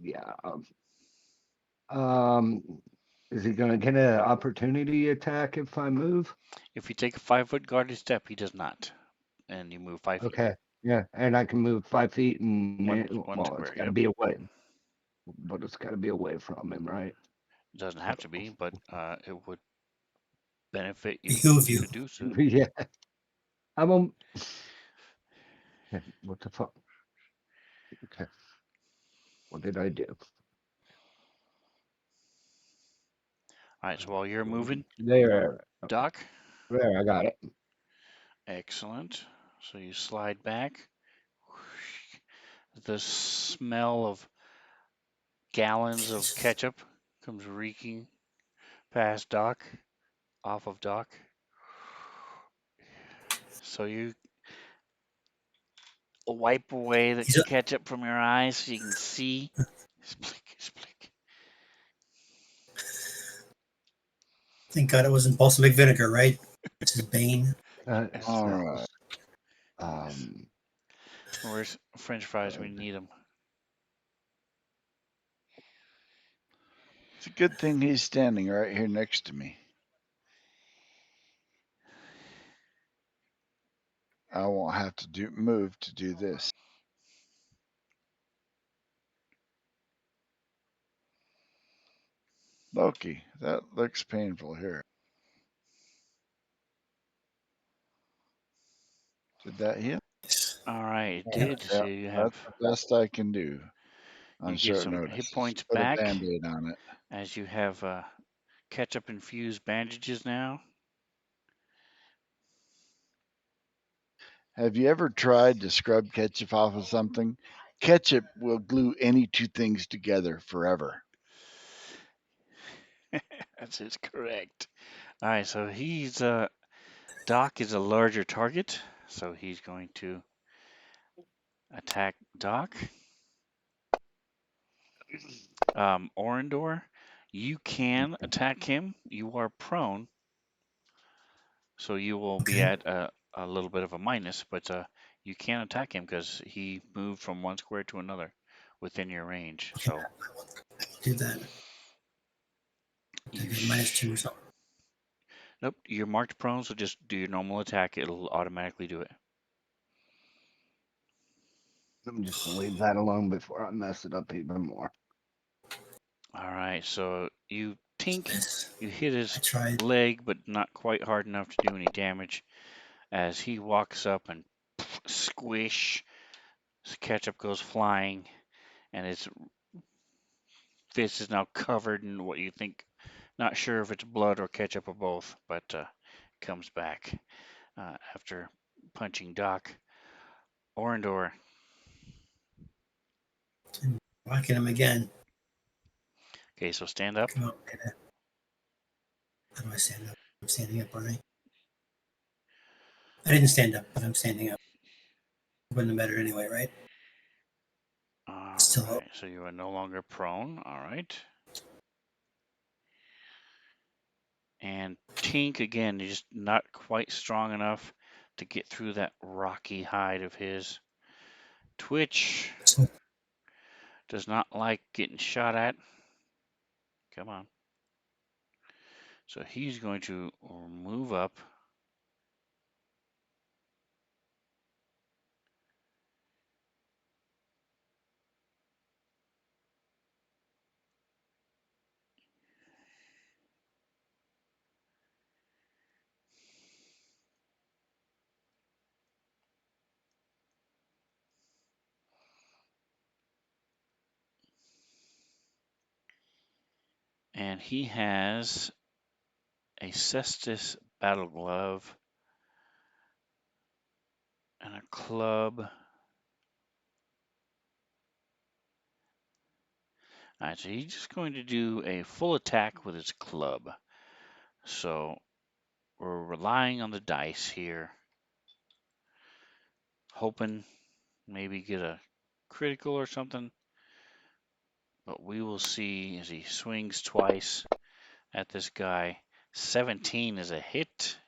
yeah. Um, is he gonna get an opportunity attack if I move? If you take a 5-foot guarded step, he does not. And you move 5 feet. Okay. Yeah, and I can move 5 feet, and One well, it's square, got to yep. be away, but it's got to be away from him, right? It doesn't So, have to be, but it would benefit you Behoove you. to do so. yeah, I'm on. What the fuck? Okay, what did I do? All right, so while you're moving, There, Doc, there, I got it. excellent. So you slide back. The smell of gallons of ketchup comes reeking past Doc, off of Doc. So you wipe away the He's a- ketchup from your eyes so you can see. Splick, splick. Thank God it wasn't balsamic vinegar, right? This is Bane. That Yes. All smells. Yes. Where's French fries when you good. need them? It's a good thing he's standing right here next to me. I won't have to move to do this. Loki, that looks painful here. Did that heal? All right, it Yeah. did. So Yeah, you have that's the best I can do you on get short some notice. hit points Put a back band-aid on it. as you have ketchup infused bandages now. Have you ever tried to scrub ketchup off of something? Ketchup will glue any two things together forever. That's correct. All right, so he's Doc is a larger target, so he's going to attack Doc. Orindor, you can attack him. You are prone, so you will be Okay. at a little bit of a minus, but you can attack him because he moved from one square to another within your range. Okay. So I will do that. you Take a -2 or something. nope, you're marked prone, so just do your normal attack. It'll automatically do it. I'm just gonna leave that alone before I mess it up even more. All right, so you tink, This. you hit I his tried. leg, but not quite hard enough to do any damage. As he walks up and squish, his ketchup goes flying, and his fist is now covered in what you think. Not sure if it's blood or ketchup or both, but comes back after punching Doc. Orindor. And whacking him again. Okay, so stand up. Come on. How do I stand up? I'm standing up, aren't I? I didn't stand up, but I'm standing up. Wouldn't matter anyway, right? All Still up. right, so you are no longer prone. All right. And Tink, again, you're just not quite strong enough to get through that rocky hide of his. Twitch So does not like getting shot at. Come on. So he's going to move up. And he has a Cestus battle glove and a club. All right, so he's just going to do a full attack with his club. So we're relying on the dice here, hoping maybe get a critical or something. But we will see as he swings twice at this guy. 17 is a hit.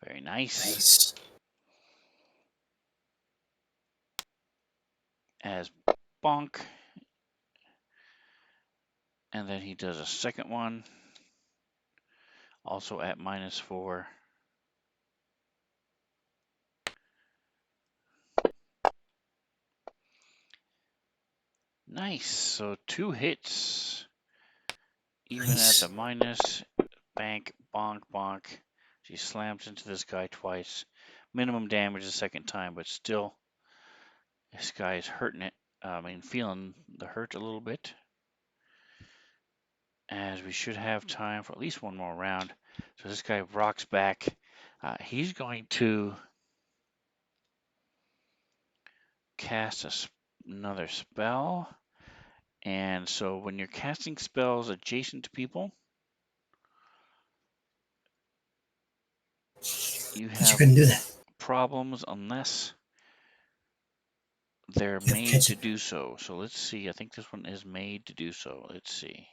Very nice. nice. As bonk. And then he does a second one. Also at -4. Nice. So 2 hits. Even at the Nice. minus. Bank, bonk, bonk. She slams into this guy twice. Minimum damage the second time, but still, this guy is hurting it. Feeling the hurt a little bit. As we should have time for at least one more round. So this guy rocks back. He's going to cast another spell. And so when you're casting spells adjacent to people, you But you have couldn't do that. problems unless they're You have to made catch to it. do so. So let's see. I think this one is made to do so. Let's see.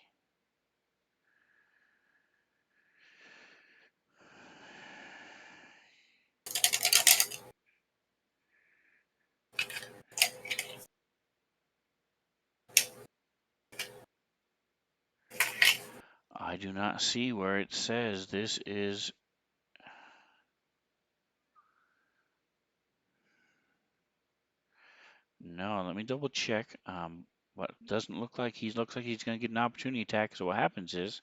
I do not see where it says this is. No, let me double check. What doesn't look like looks like he's going to get an opportunity attack. So what happens is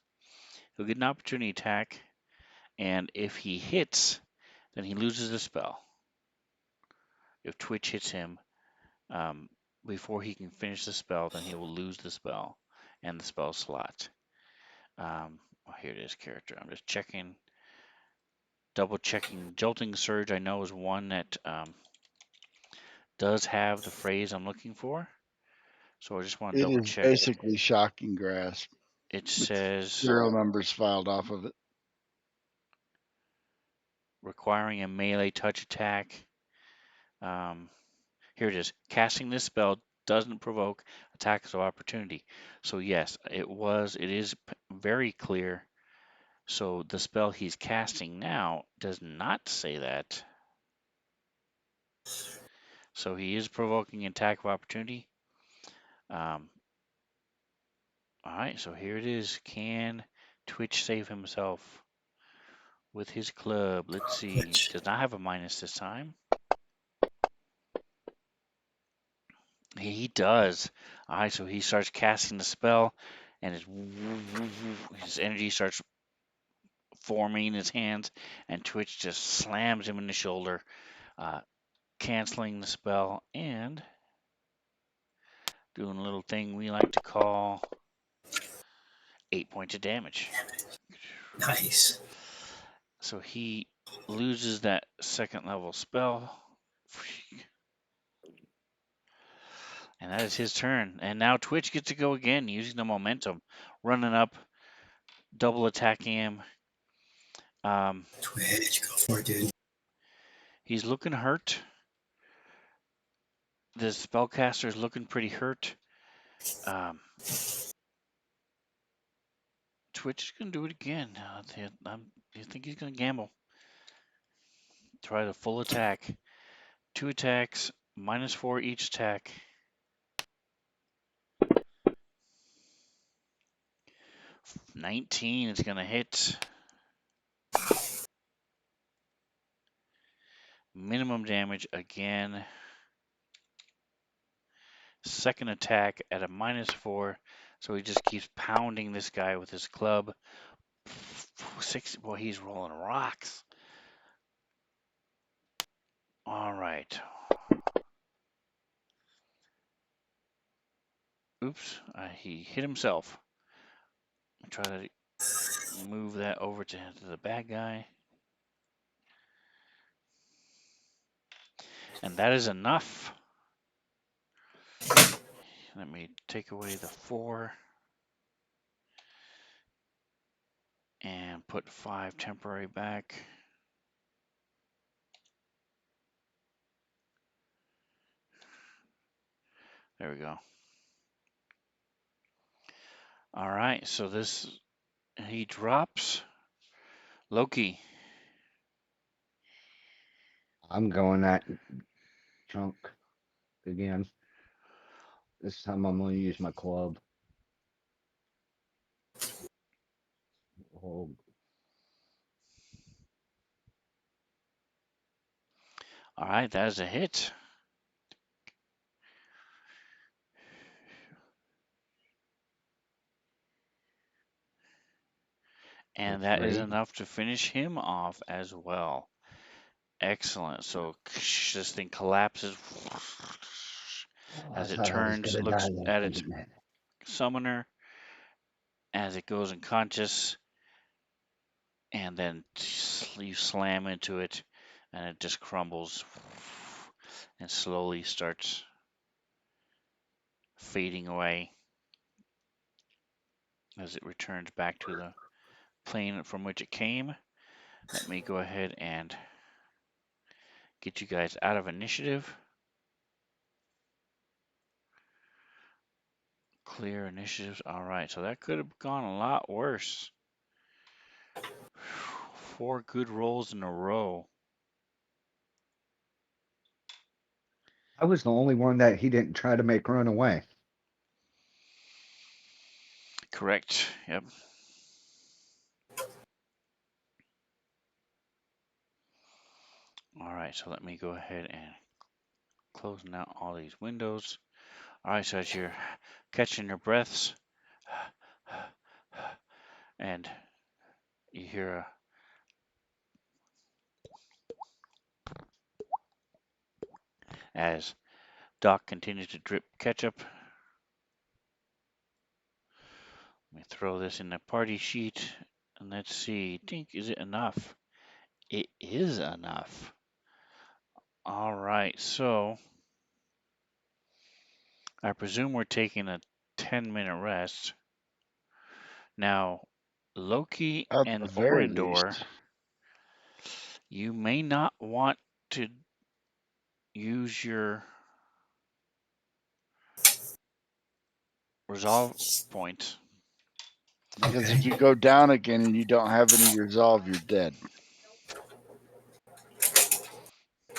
he'll get an opportunity attack, and if he hits, then he loses the spell. If Twitch hits him um, before he can finish the spell, then he will lose the spell and the spell slot. Oh, here it is, character. I'm just checking, double checking. Jolting Surge, I know, is one that does have the phrase I'm looking for. So I just want to It double is check. basically Shocking Grasp It with says serial numbers filed off of it. requiring a melee touch attack. Here it is. Casting this spell doesn't provoke attacks of opportunity. So yes, it is very clear. So the spell he's casting now does not say that. So he is provoking attack of opportunity. All right, so here it is. Can Twitch save himself with his club? Let's see. Twitch. Does not have a minus this time. He does. All right, so he starts casting the spell, and his energy starts forming in his hands, and Twitch just slams him in the shoulder, uh, canceling the spell and doing a little thing we like to call 8 points of damage. Nice. So he loses that second level spell. And that is his turn. And now Twitch gets to go again using the momentum, running up, double attacking him. Twitch, go for it, dude. He's looking hurt. The spellcaster is looking pretty hurt. Twitch is going to do it again. I think he's going to gamble. Try the full attack. 2 attacks, -4 each attack. 19 is going to hit. Minimum damage again. Second attack at a -4. So he just keeps pounding this guy with his club. 6. Boy, he's rolling rocks. All right. Oops, he hit himself. Try to move that over to the bad guy. And that is enough. Let me take away the 4 and put 5 temporary back. There we go. All right, so he drops. Loki. I'm going at chunk again. This time I'm gonna use my club. Oh, All right, that is a hit. And that is 3. enough to finish him off as well. Excellent. So this thing collapses Oh, I as it thought I was turns, gonna looks die there at for a its minute. summoner as it goes unconscious, and then you slam into it, and it just crumbles and slowly starts fading away as it returns back to the plane from which it came. Let me go ahead and get you guys out of initiative. Clear initiatives. All right, so that could have gone a lot worse. 4 good rolls in a row. I was the only one that he didn't try to make run away. Correct. Yep. All right, so let me go ahead and closing out all these windows. All right, so as you're catching your breaths, and you hear as Doc continues to drip ketchup. Let me throw this in the party sheet, and let's see. Think, is it enough? It is enough. All right, so I presume we're taking a 10-minute rest. Now, Loki At the and very Orindor, least. you may not want to use your resolve points. Because Okay. if you go down again and you don't have any resolve, you're dead.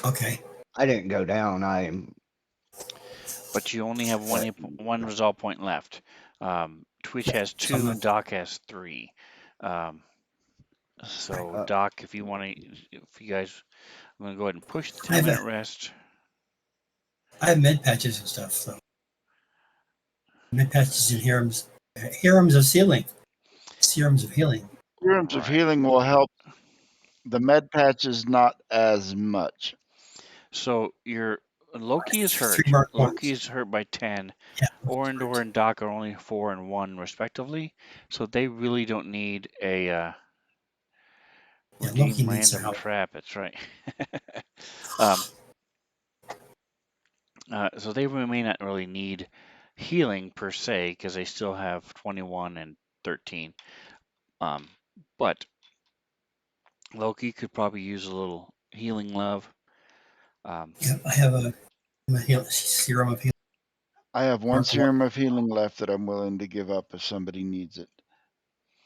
Okay. I didn't go down. But you only have But one resolve point left. Twitch has So I'm 2 not, and Doc has 3. Um, so uh, Doc, if you want to, if you guys, I'm gonna go ahead and push the I have 10-minute rest. I have med patches and stuff. So med patches and serums of healing. Serums of healing. Serums of Right. healing will help. The med patch is not as much. So your Loki is 3 hurt. mark Loki points. is hurt by 10. Yeah. Orindor and Doc are only 4 and 1 respectively. So they really don't need a Yeah. Loki redeem needs some random help. trap. That's right. um, so they may not really need healing per se because they still have 21 and 13. Um, but Loki could probably use a little healing love. Yeah. I have a serum of healing. I have one Mark 1. serum of healing left that I'm willing to give up if somebody needs it.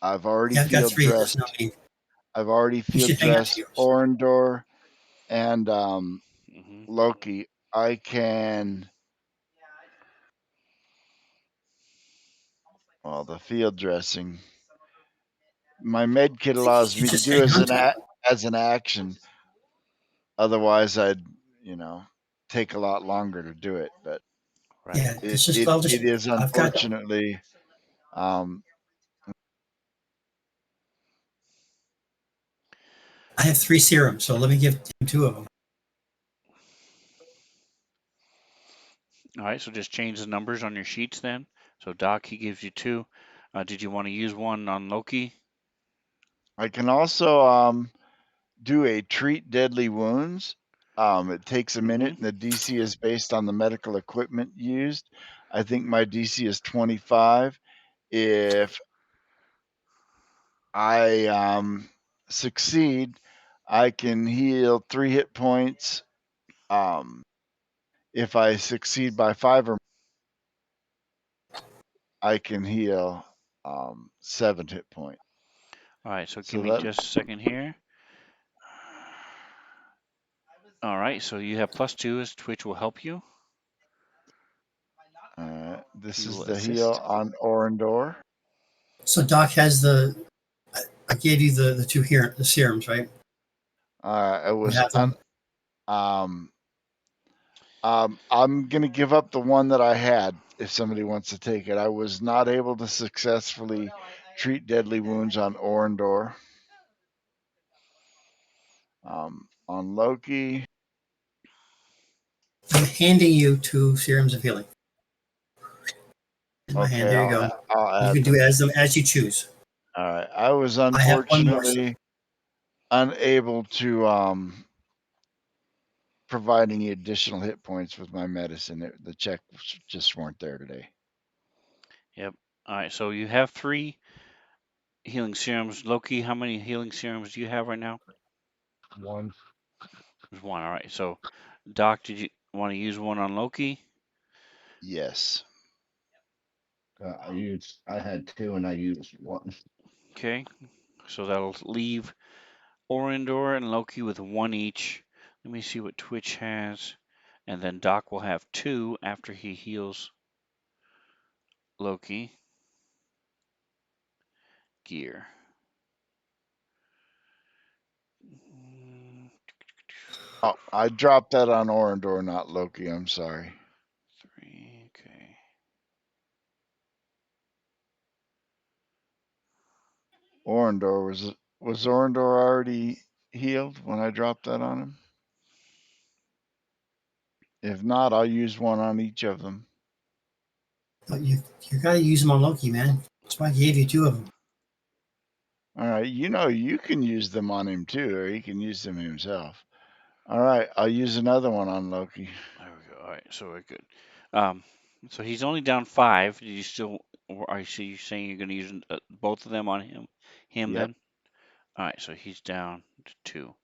I've already Yeah, I've got field 3. There's dressed. no need. I've already You field should hang on to dressed yours. Orindor and mhm. Loki. I can. Well, the field dressing. My med kit allows You me to just do hang on to it. as an action. Otherwise, I'd take a lot longer to do it. But Right. Yeah. It's just I'll just it is I've got unfortunately um, I have 3 serums, so let me give him 2 of them. All right. So just change the numbers on your sheets then. So Doc, he gives you 2. Did you want to use one on Loki? I can also do a treat deadly wounds. It takes a minute, Mm-hmm. and the DC is based on the medical equipment used. I think my DC is 25. If I succeed, I can heal 3 hit points. If I succeed by 5 or I can heal 7 hit points. All right. So give So me that just a second here. All right. So you have +2 as Twitch will help you. this He is will the heal assist. on Orindor. So Doc has I gave you the 2 here, the serums, right? It You was have them. um, I'm gonna give up the one that I had if somebody wants to take it. I was not able to successfully treat deadly wounds on Orindor. On Loki, I'm handing you 2 serums of healing. In my hand. okay, There you go. I'll You add can do them. as you choose. All right, I was I have 1 more. So unfortunately unable to provide any additional hit points with my medicine. The checks just weren't there today. Yep. All right. So you have 3 healing serums. Loki, how many healing serums do you have right now? one. There's 1. All right. So Doc, did you want to use one on Loki? Yes. I had two and I used one. Okay, so that'll leave Orindor and Loki with one each. Let me see what Twitch has. And then Doc will have two after he heals Loki. Gear. Oh, I dropped that on Orindor, not Loki. I'm sorry. 3, okay. Orindor was Orindor already healed when I dropped that on him? If not, I'll use one on each of them. But you got to use them on Loki, man. That's why I gave you two of them. All right, you can use them on him too, or he can use them himself. All right, I'll use another one on Loki. There we go. All right, so we're good. So he's only down 5. Do you still, or are you saying you're going to use both of them on him? Him Yep. then? All right, so he's down to 2.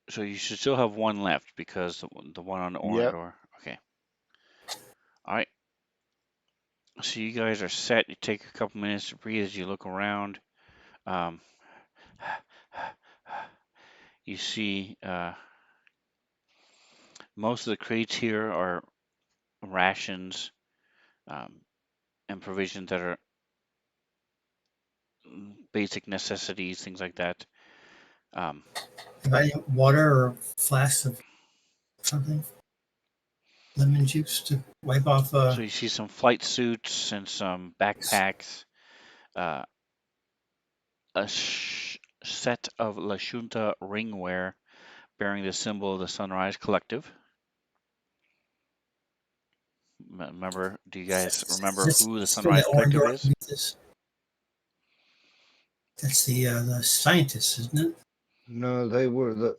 So you should still have one left because the one on the Yep. Orindor. Okay. All right. So you guys are set. You take a couple minutes to breathe as you look around. Um, you see most of the crates here are rations and provisions that are basic necessities, things like that. If I need water or flasks of something, lemon juice to wipe off. So you see some flight suits and some backpacks, uh, a set of La Junta ringwear bearing the symbol of the Sunrise Collective. Remember, do you guys remember who the This from the Sunrise Collective Orindor. is? That's the scientists, isn't it? No, they were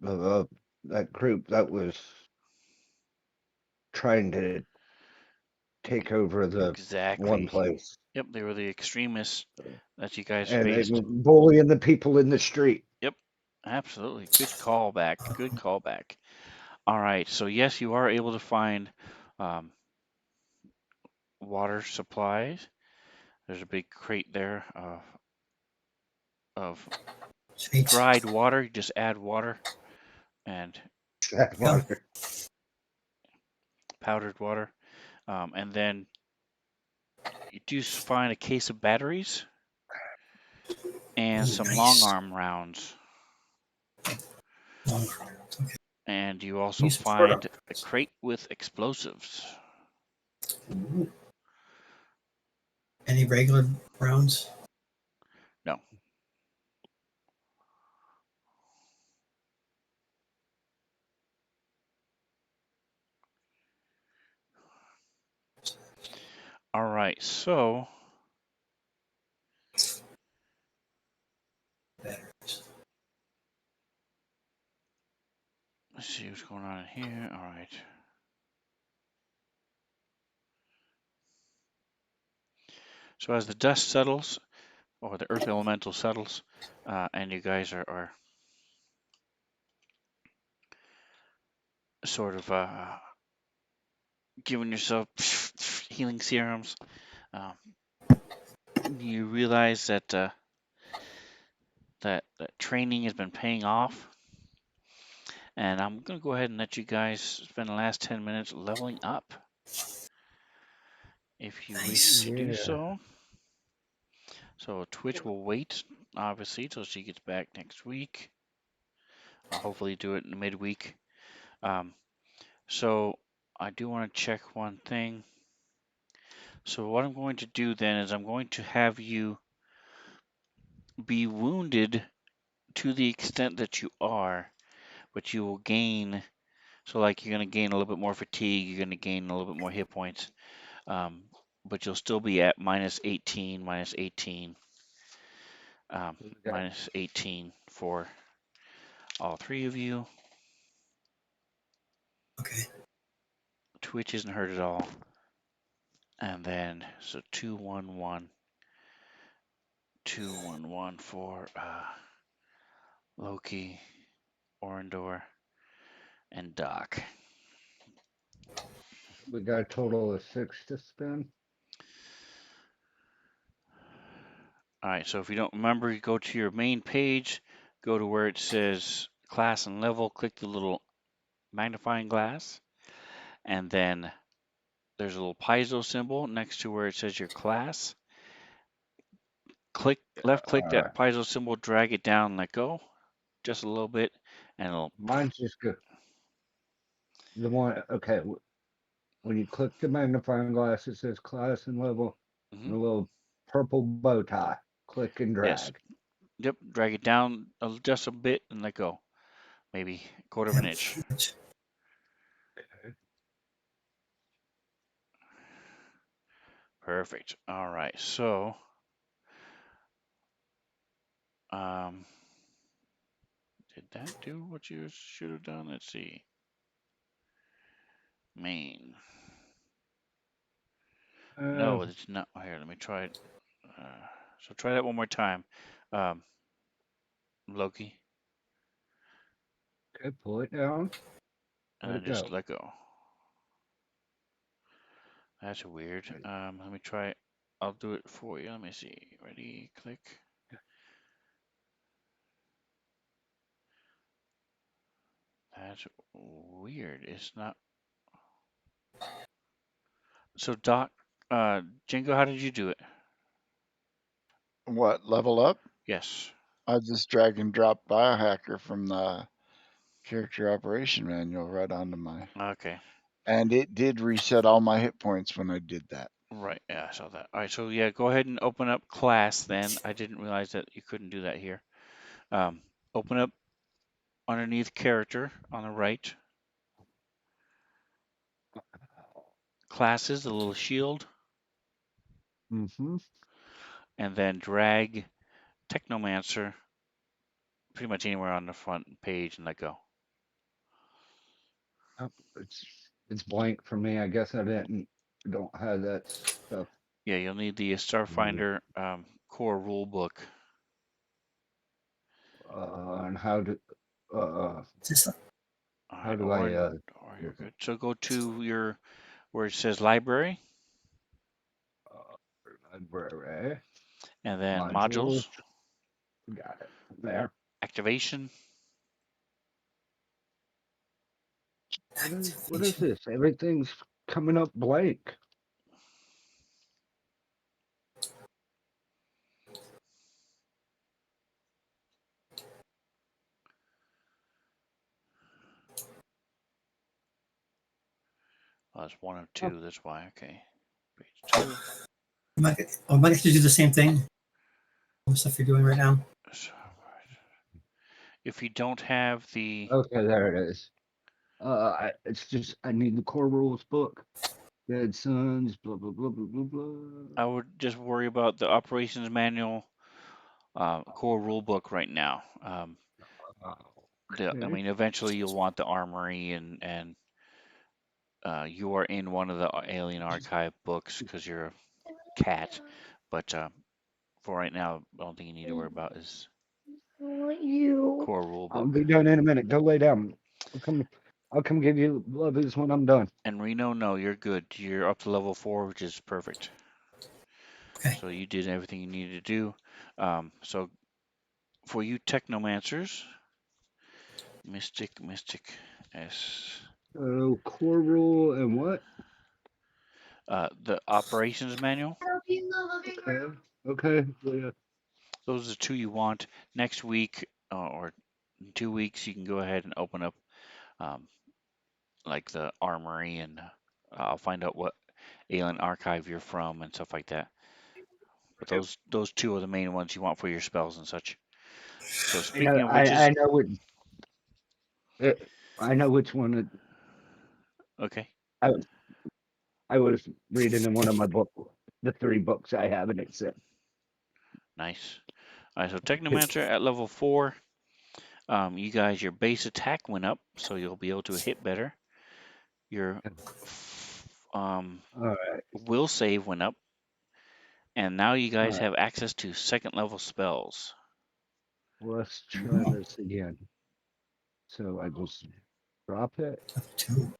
that group that was trying to take over the one Exactly. place. Yep, they were the extremists that you guys And they were faced. bullying the people in the street. Yep, absolutely. Good callback. Good callback. All right, so yes, you are able to find um, water supplies. There's a big crate there of Sweet. dried water. You just add water and That Go. water. powdered water. And then you do find a case of batteries and Ooh, some long nice. arm rounds. Long round. Okay. And you also Use it for find a crate with explosives. Ooh. Any regular rounds? No. All right, so Batteries. let's see what's going on in here. All right. So as the dust settles, or the earth elemental settles, and you guys are sort of giving yourself healing serums, uh, you realize that that training has been paying off. And I'm going to go ahead and let you guys spend the last 10 minutes leveling up, if you wish Nice. to do Yeah. so. So Twitch will wait, obviously, till she gets back next week. I'll hopefully do it in midweek. So I do want to check one thing. So what I'm going to do then is I'm going to have you be wounded to the extent that you are, but you will gain. So like you're going to gain a little bit more fatigue, you're going to gain a little bit more hit points, but you'll still be at minus 18, Okay. minus 18 for all 3 of you. Okay. Twitch isn't hurt at all. And then, so 211, 211 for Loki, Orindor, and Doc. We got a total of 6 to spin. All right, so if you don't remember, you go to your main page, go to where it says class and level, click the little magnifying glass, and then there's a little piezo symbol next to where it says your class. Left click that piezo symbol, drag it down, let go just a little bit, and it'll. Mine's just good. The one, okay, when you click the magnifying glass, it says class and level, and a little purple bow tie. Click and Yes. drag. Yep. Drag it down just a bit and let go. Maybe a quarter of an inch. Okay. Perfect. All right. So, did that do what you should have done? Let's see. Main. No, it's not. Here, let me try it. So try that one more time. Loki, Okay, pull it down. and Let then it just go. let go. That's weird. Let me try it. I'll do it for you. Let me see. Ready? Click. That's weird. It's not. So Doc, Jingo, how did you do it? What, level up? Yes. I just drag and drop Biohacker from the character operation manual right onto my. Okay. And it did reset all my hit points when I did that. Right. Yeah, I saw that. All right. So yeah, go ahead and open up class. Then I didn't realize that you couldn't do that here. Open up underneath character on the right. Classes, the little shield, Mm-hmm. and then drag Technomancer pretty much anywhere on the front page and let go. Oh, it's blank for me. I guess I don't have that stuff. Yeah, you'll need the Starfinder core rule book. And how do Just All how right, do or I you're good. So go to your where it says library, library and then modules? modules, Got it there. activation. What is this? Everything's coming up blank. Oh, it's one of Oh, two. That's why. Okay, page 2. am I going to do the same thing? All the stuff you're doing right now. So, if you don't have the, okay, there it is. It's just I need the core rules book. Dead Sons, blah blah blah blah blah blah. I would just worry about the operations manual, core rule book right now. I Okay. mean, eventually you'll want the armory and you are in one of the Alien Archive books because you're a cat. But for right now, the only thing you need to worry about is core rule I'll book. be done in a minute. Go lay down. I'll come. I'll come give you lovies when I'm done. And Reno, no, you're good. You're up to level 4, which is perfect. Okay. So you did everything you needed to do. So for you technomancers, Mystic S. Core rule and what? The operations manual. Okay. Okay. Yeah. Those are the two you want. Next week or in 2 weeks, you can go ahead and open up um, like the armory, and I'll find out what alien archive you're from and stuff like that. But those two are the main ones you want for your spells and such. So I know. speaking of witches, I know what. I know which one. okay, I I was reading in one of my books, the 3 books I have, and it said. nice. All right, so Technomancer at level 4. You guys, your base attack went up, so you'll be able to hit better. Your All right. will save went up, and now you All guys right. have access to second level spells. Let's try this again. So I just drop it. Two.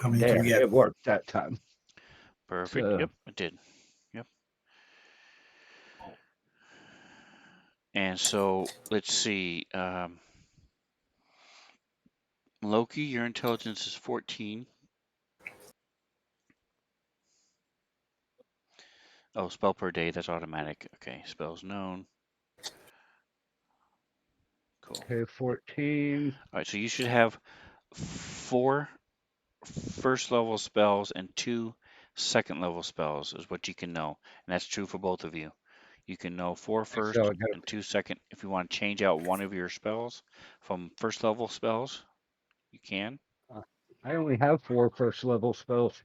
How many do There, we get? it worked that time. Perfect. So, Yep, it did. Yep. And so let's see. Loki, your intelligence is 14. Oh, spell per day, that's automatic. Okay, spells known. Cool. okay, 14. All right, so you should have 4 first level spells and 2 second level spells is what you can know. And that's true for both of you. You can know 4 So first I got and 2 second. If you want to change out one of your spells from first level spells, you can. I only have 4 first level spells.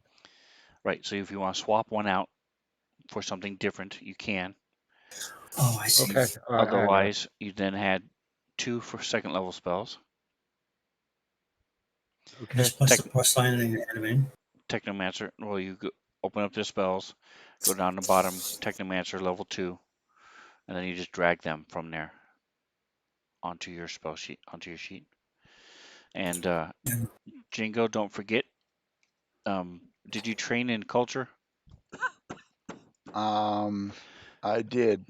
Right, so if you want to swap one out for something different, you can. Oh, I see. Okay, I got Otherwise, you then had 2 for second level spells. okay. Just plus the Tech, plus sign and add them in. Technomancer, well, you go, open up the spells, go down the bottom, Technomancer level 2, and then you just drag them from there onto your spell sheet, onto your sheet. And And Jingo, don't forget, did you train in culture? I did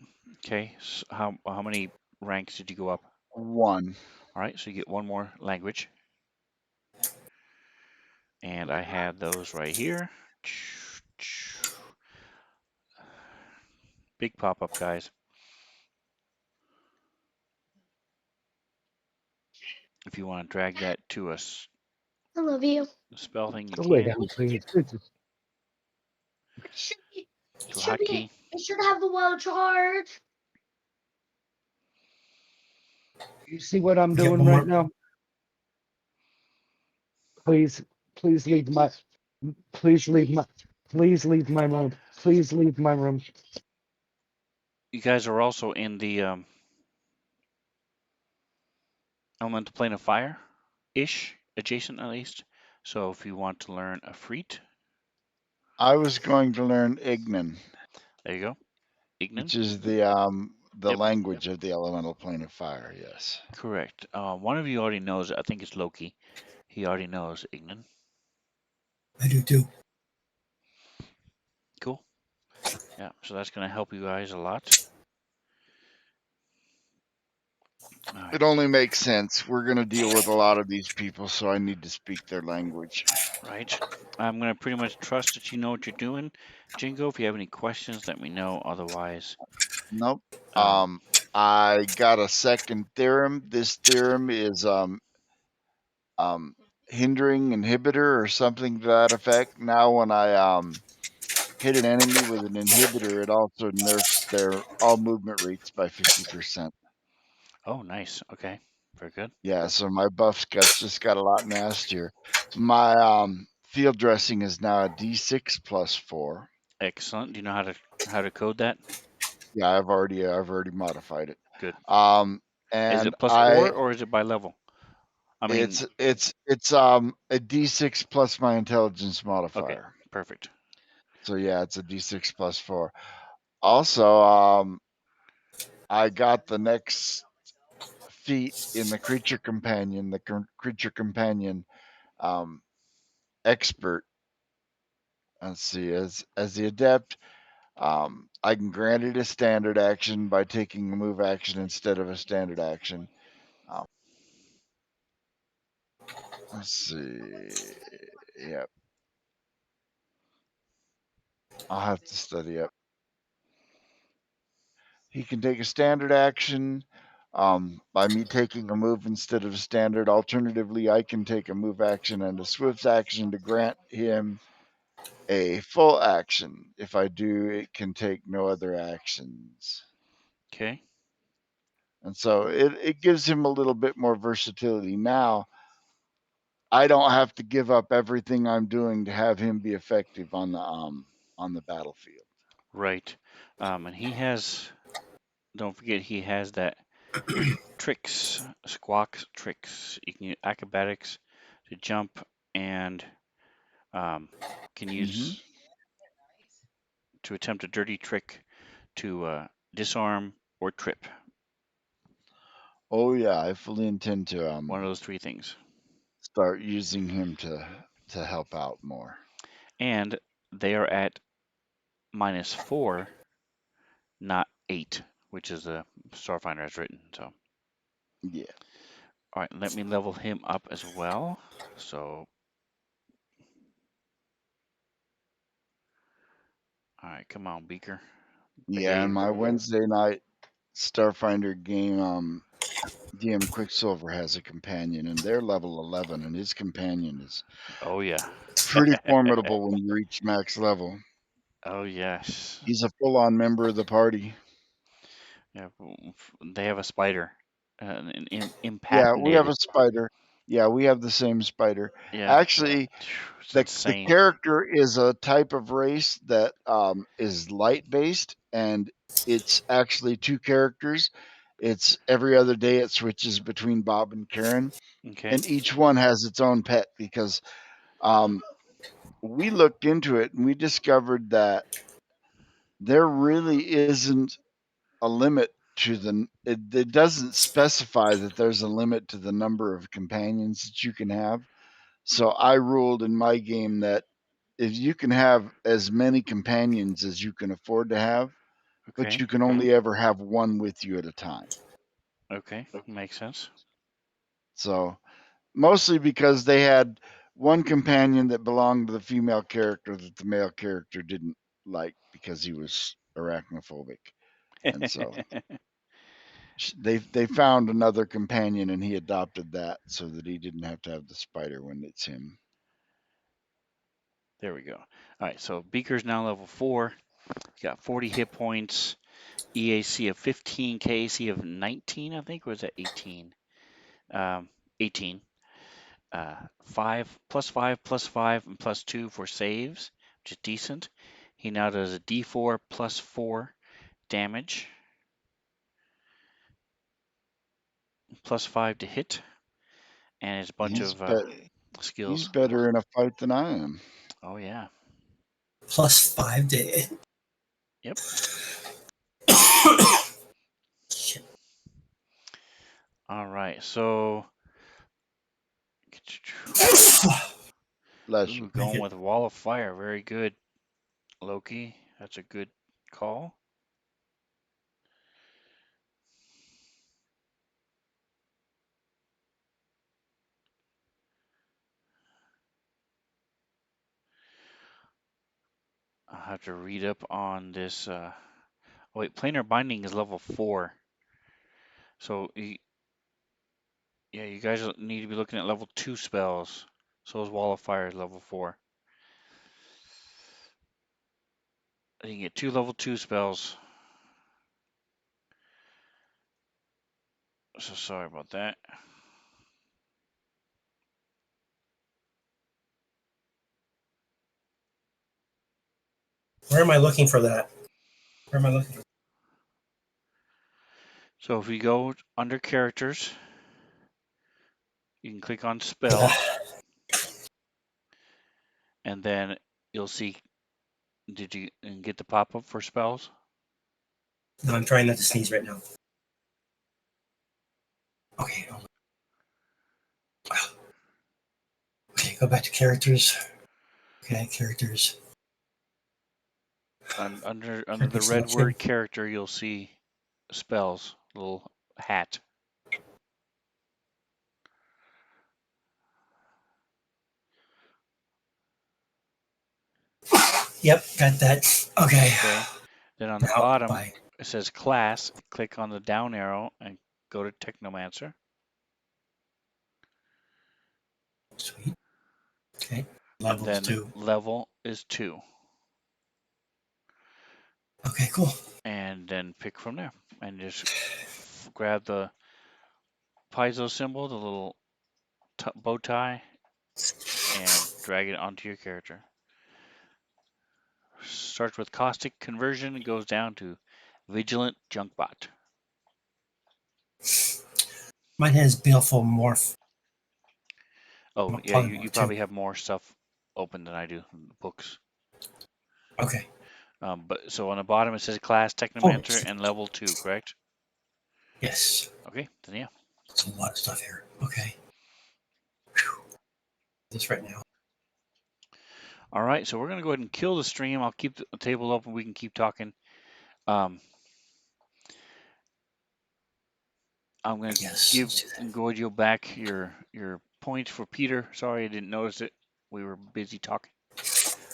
Okay, so how many ranks did you go up? 1. All right, so you get one more language. And I had those right here. Big pop-up, guys. If you want to drag that to a I love you. spell thing, you Go lay can. down, please. Jesus. To a hotkey. It should have the well charge. You see what I'm we get doing one right more. now? Please, please leave my, please leave my, please leave my room. Please leave my room. You guys are also in the elemental plane of fire-ish, adjacent at least. So if you want to learn a freet, I was going to learn Ignan, there you go. Ignan. which is the Yep, language of the elemental plane of fire. Yes. correct. One of you already knows it. I think it's Loki. He already knows Ignan. I do too. Cool. Yeah, so that's going to help you guys a lot. All right. It only makes sense. We're going to deal with a lot of these people, so I need to speak their language. Right. I'm going to pretty much trust that you know what you're doing. Jingo, if you have any questions, let me know. Otherwise, Nope. um, I got a second theorem. This theorem is hindering inhibitor or something to that effect. Now when I hit an enemy with an inhibitor, it also nerfs their all movement rates by 50%. oh, nice. Okay. Very good. Yeah, so my buff just got a lot nastier. My field dressing is now a D6 plus 4. Excellent. Do you know how to code that? Yeah, I've already modified it. Good. Is And it plus 4 or is it by level? I mean, it's a D6 plus my intelligence okay, modifier. perfect. So yeah, it's a D6 plus 4. Also, I got the next feat in the creature companion, creature companion expert. Let's see, as the adept, I can grant it a standard action by taking a move action instead of a standard action. Let's see. Yep. I'll have to study up. He can take a standard action by me taking a move instead of a standard. Alternatively, I can take a move action and a swift action to grant him a full action. If I do, it can take no other actions. Okay. And so it gives him a little bit more versatility. Now, I don't have to give up everything I'm doing to have him be effective on the battlefield. Right. And he has, don't forget, he has that tricks, squawks, tricks. You can use acrobatics to jump and can Mm-hmm. use to attempt a dirty trick to disarm or trip. Oh yeah, I fully intend to One of those 3 things. start using him to to help out more. And they are at -4, not 8, which is the Starfinder has written. So, Yeah. all right, let me level him up as well. So, all right, come on, Beaker. There Yeah, you in my go. Wednesday night Starfinder game, DM Quicksilver has a companion, and they're level 11, and his companion is Oh yeah. pretty formidable when you reach max level. Oh yes. He's a full-on member of the party. Yeah, they have a spider, an Yeah, we have impacted. a spider. Yeah, we have the same spider. Yeah, Actually, it's the insane. character is a type of race that is light based, and it's actually two characters. It's every other day it switches between Bob and Karen, Okay. and each one has its own pet because um, we looked into it and we discovered that there really isn't a limit to it doesn't specify that there's a limit to the number of companions that you can have. So I ruled in my game that if you can have as many companions as you can afford to have, but Okay. you can only ever have one with you at a time. Okay. Makes sense. So mostly because they had one companion that belonged to the female character that the male character didn't like because he was arachnophobic. And so they found another companion and he adopted that so that he didn't have to have the spider when it's him. There we go. All right, so Beaker's now level 4. He's got 40 hit points, EAC of 15, KAC of 19, I think, or was that 18? 18. 5 +5 +5 and +2 for saves, which is decent. He now does a D4 +4 damage, +5 to hit, and his bunch He's of he's skills. better in a fight than I am. Oh yeah. +5 to hit. Yep. Shit. All right. So Bless ooh, you. going with Wall of Fire. Very good, Loki. That's a good call. I'll have to read up on this. Oh, wait, Planar Binding is level 4. So, yeah, you guys need to be looking at level 2 spells. So is Wall of Fire is level 4. You can get 2 level 2 spells. So sorry about that. Where am I looking for that? Where am I looking for? So if we go under characters, you can click on spells, and then you'll see. Did you get the pop up for spells? No, I'm trying not to sneeze right now. Okay. Okay, go back to characters. Okay, characters. Under the Character red selection. word character, you'll see spells, little hat. Yep, got that. Okay. Okay. Then on the Now, bottom, bye. it says class. Click on the down arrow and go to Technomancer. Sweet. Okay. And Levels then 2. level is 2. Okay, cool. And then pick from there. And just grab the piezo symbol, the little bow tie, and drag it onto your character. Starts with caustic conversion and goes down to vigilant junkbot. Mine has baleful morph. Oh yeah, you Polymorph too. probably have more stuff open than I do in the books. Okay. But so on the bottom it says class Technomancer and level 2, correct? Yes. Okay, then yeah. There's a lot of stuff here. Okay. Whew. This right now. All right, so we're going to go ahead and kill the stream. I'll keep the table open. We can keep talking. I'm going to Yes, give let's do that. Gorgio back your points for Peter. Sorry, I didn't notice it. We were busy talking.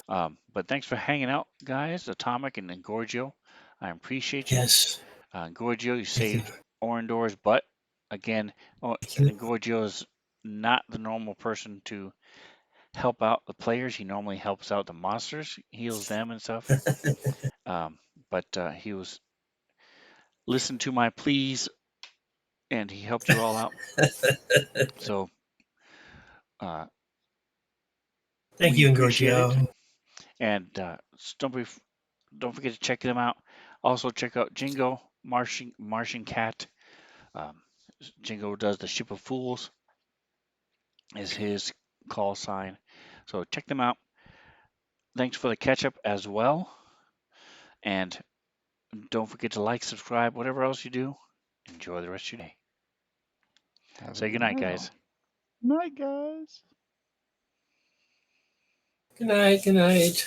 But thanks for hanging out, guys. Atomic and Gorgio, I appreciate you. Yes. Gorgio, you Thank you. saved Orendor's butt again. Thank you. Gorgio is not the normal person to help out the players. He normally helps out the monsters, heals them and stuff. But he was listened to my pleas, and he helped you all out. So Thank we you, appreciate it. Gorgio. And don't forget to check them out. Also check out Jingo, Martian Cat. Jingo does the Ship of Fools, is his call sign. So check them out. Thanks for the catch up as well. And don't forget to like, subscribe, whatever else you do. Enjoy the rest of your day. Have a Say good goodnight, night, guys. all. Night, guys. Good night. Good night.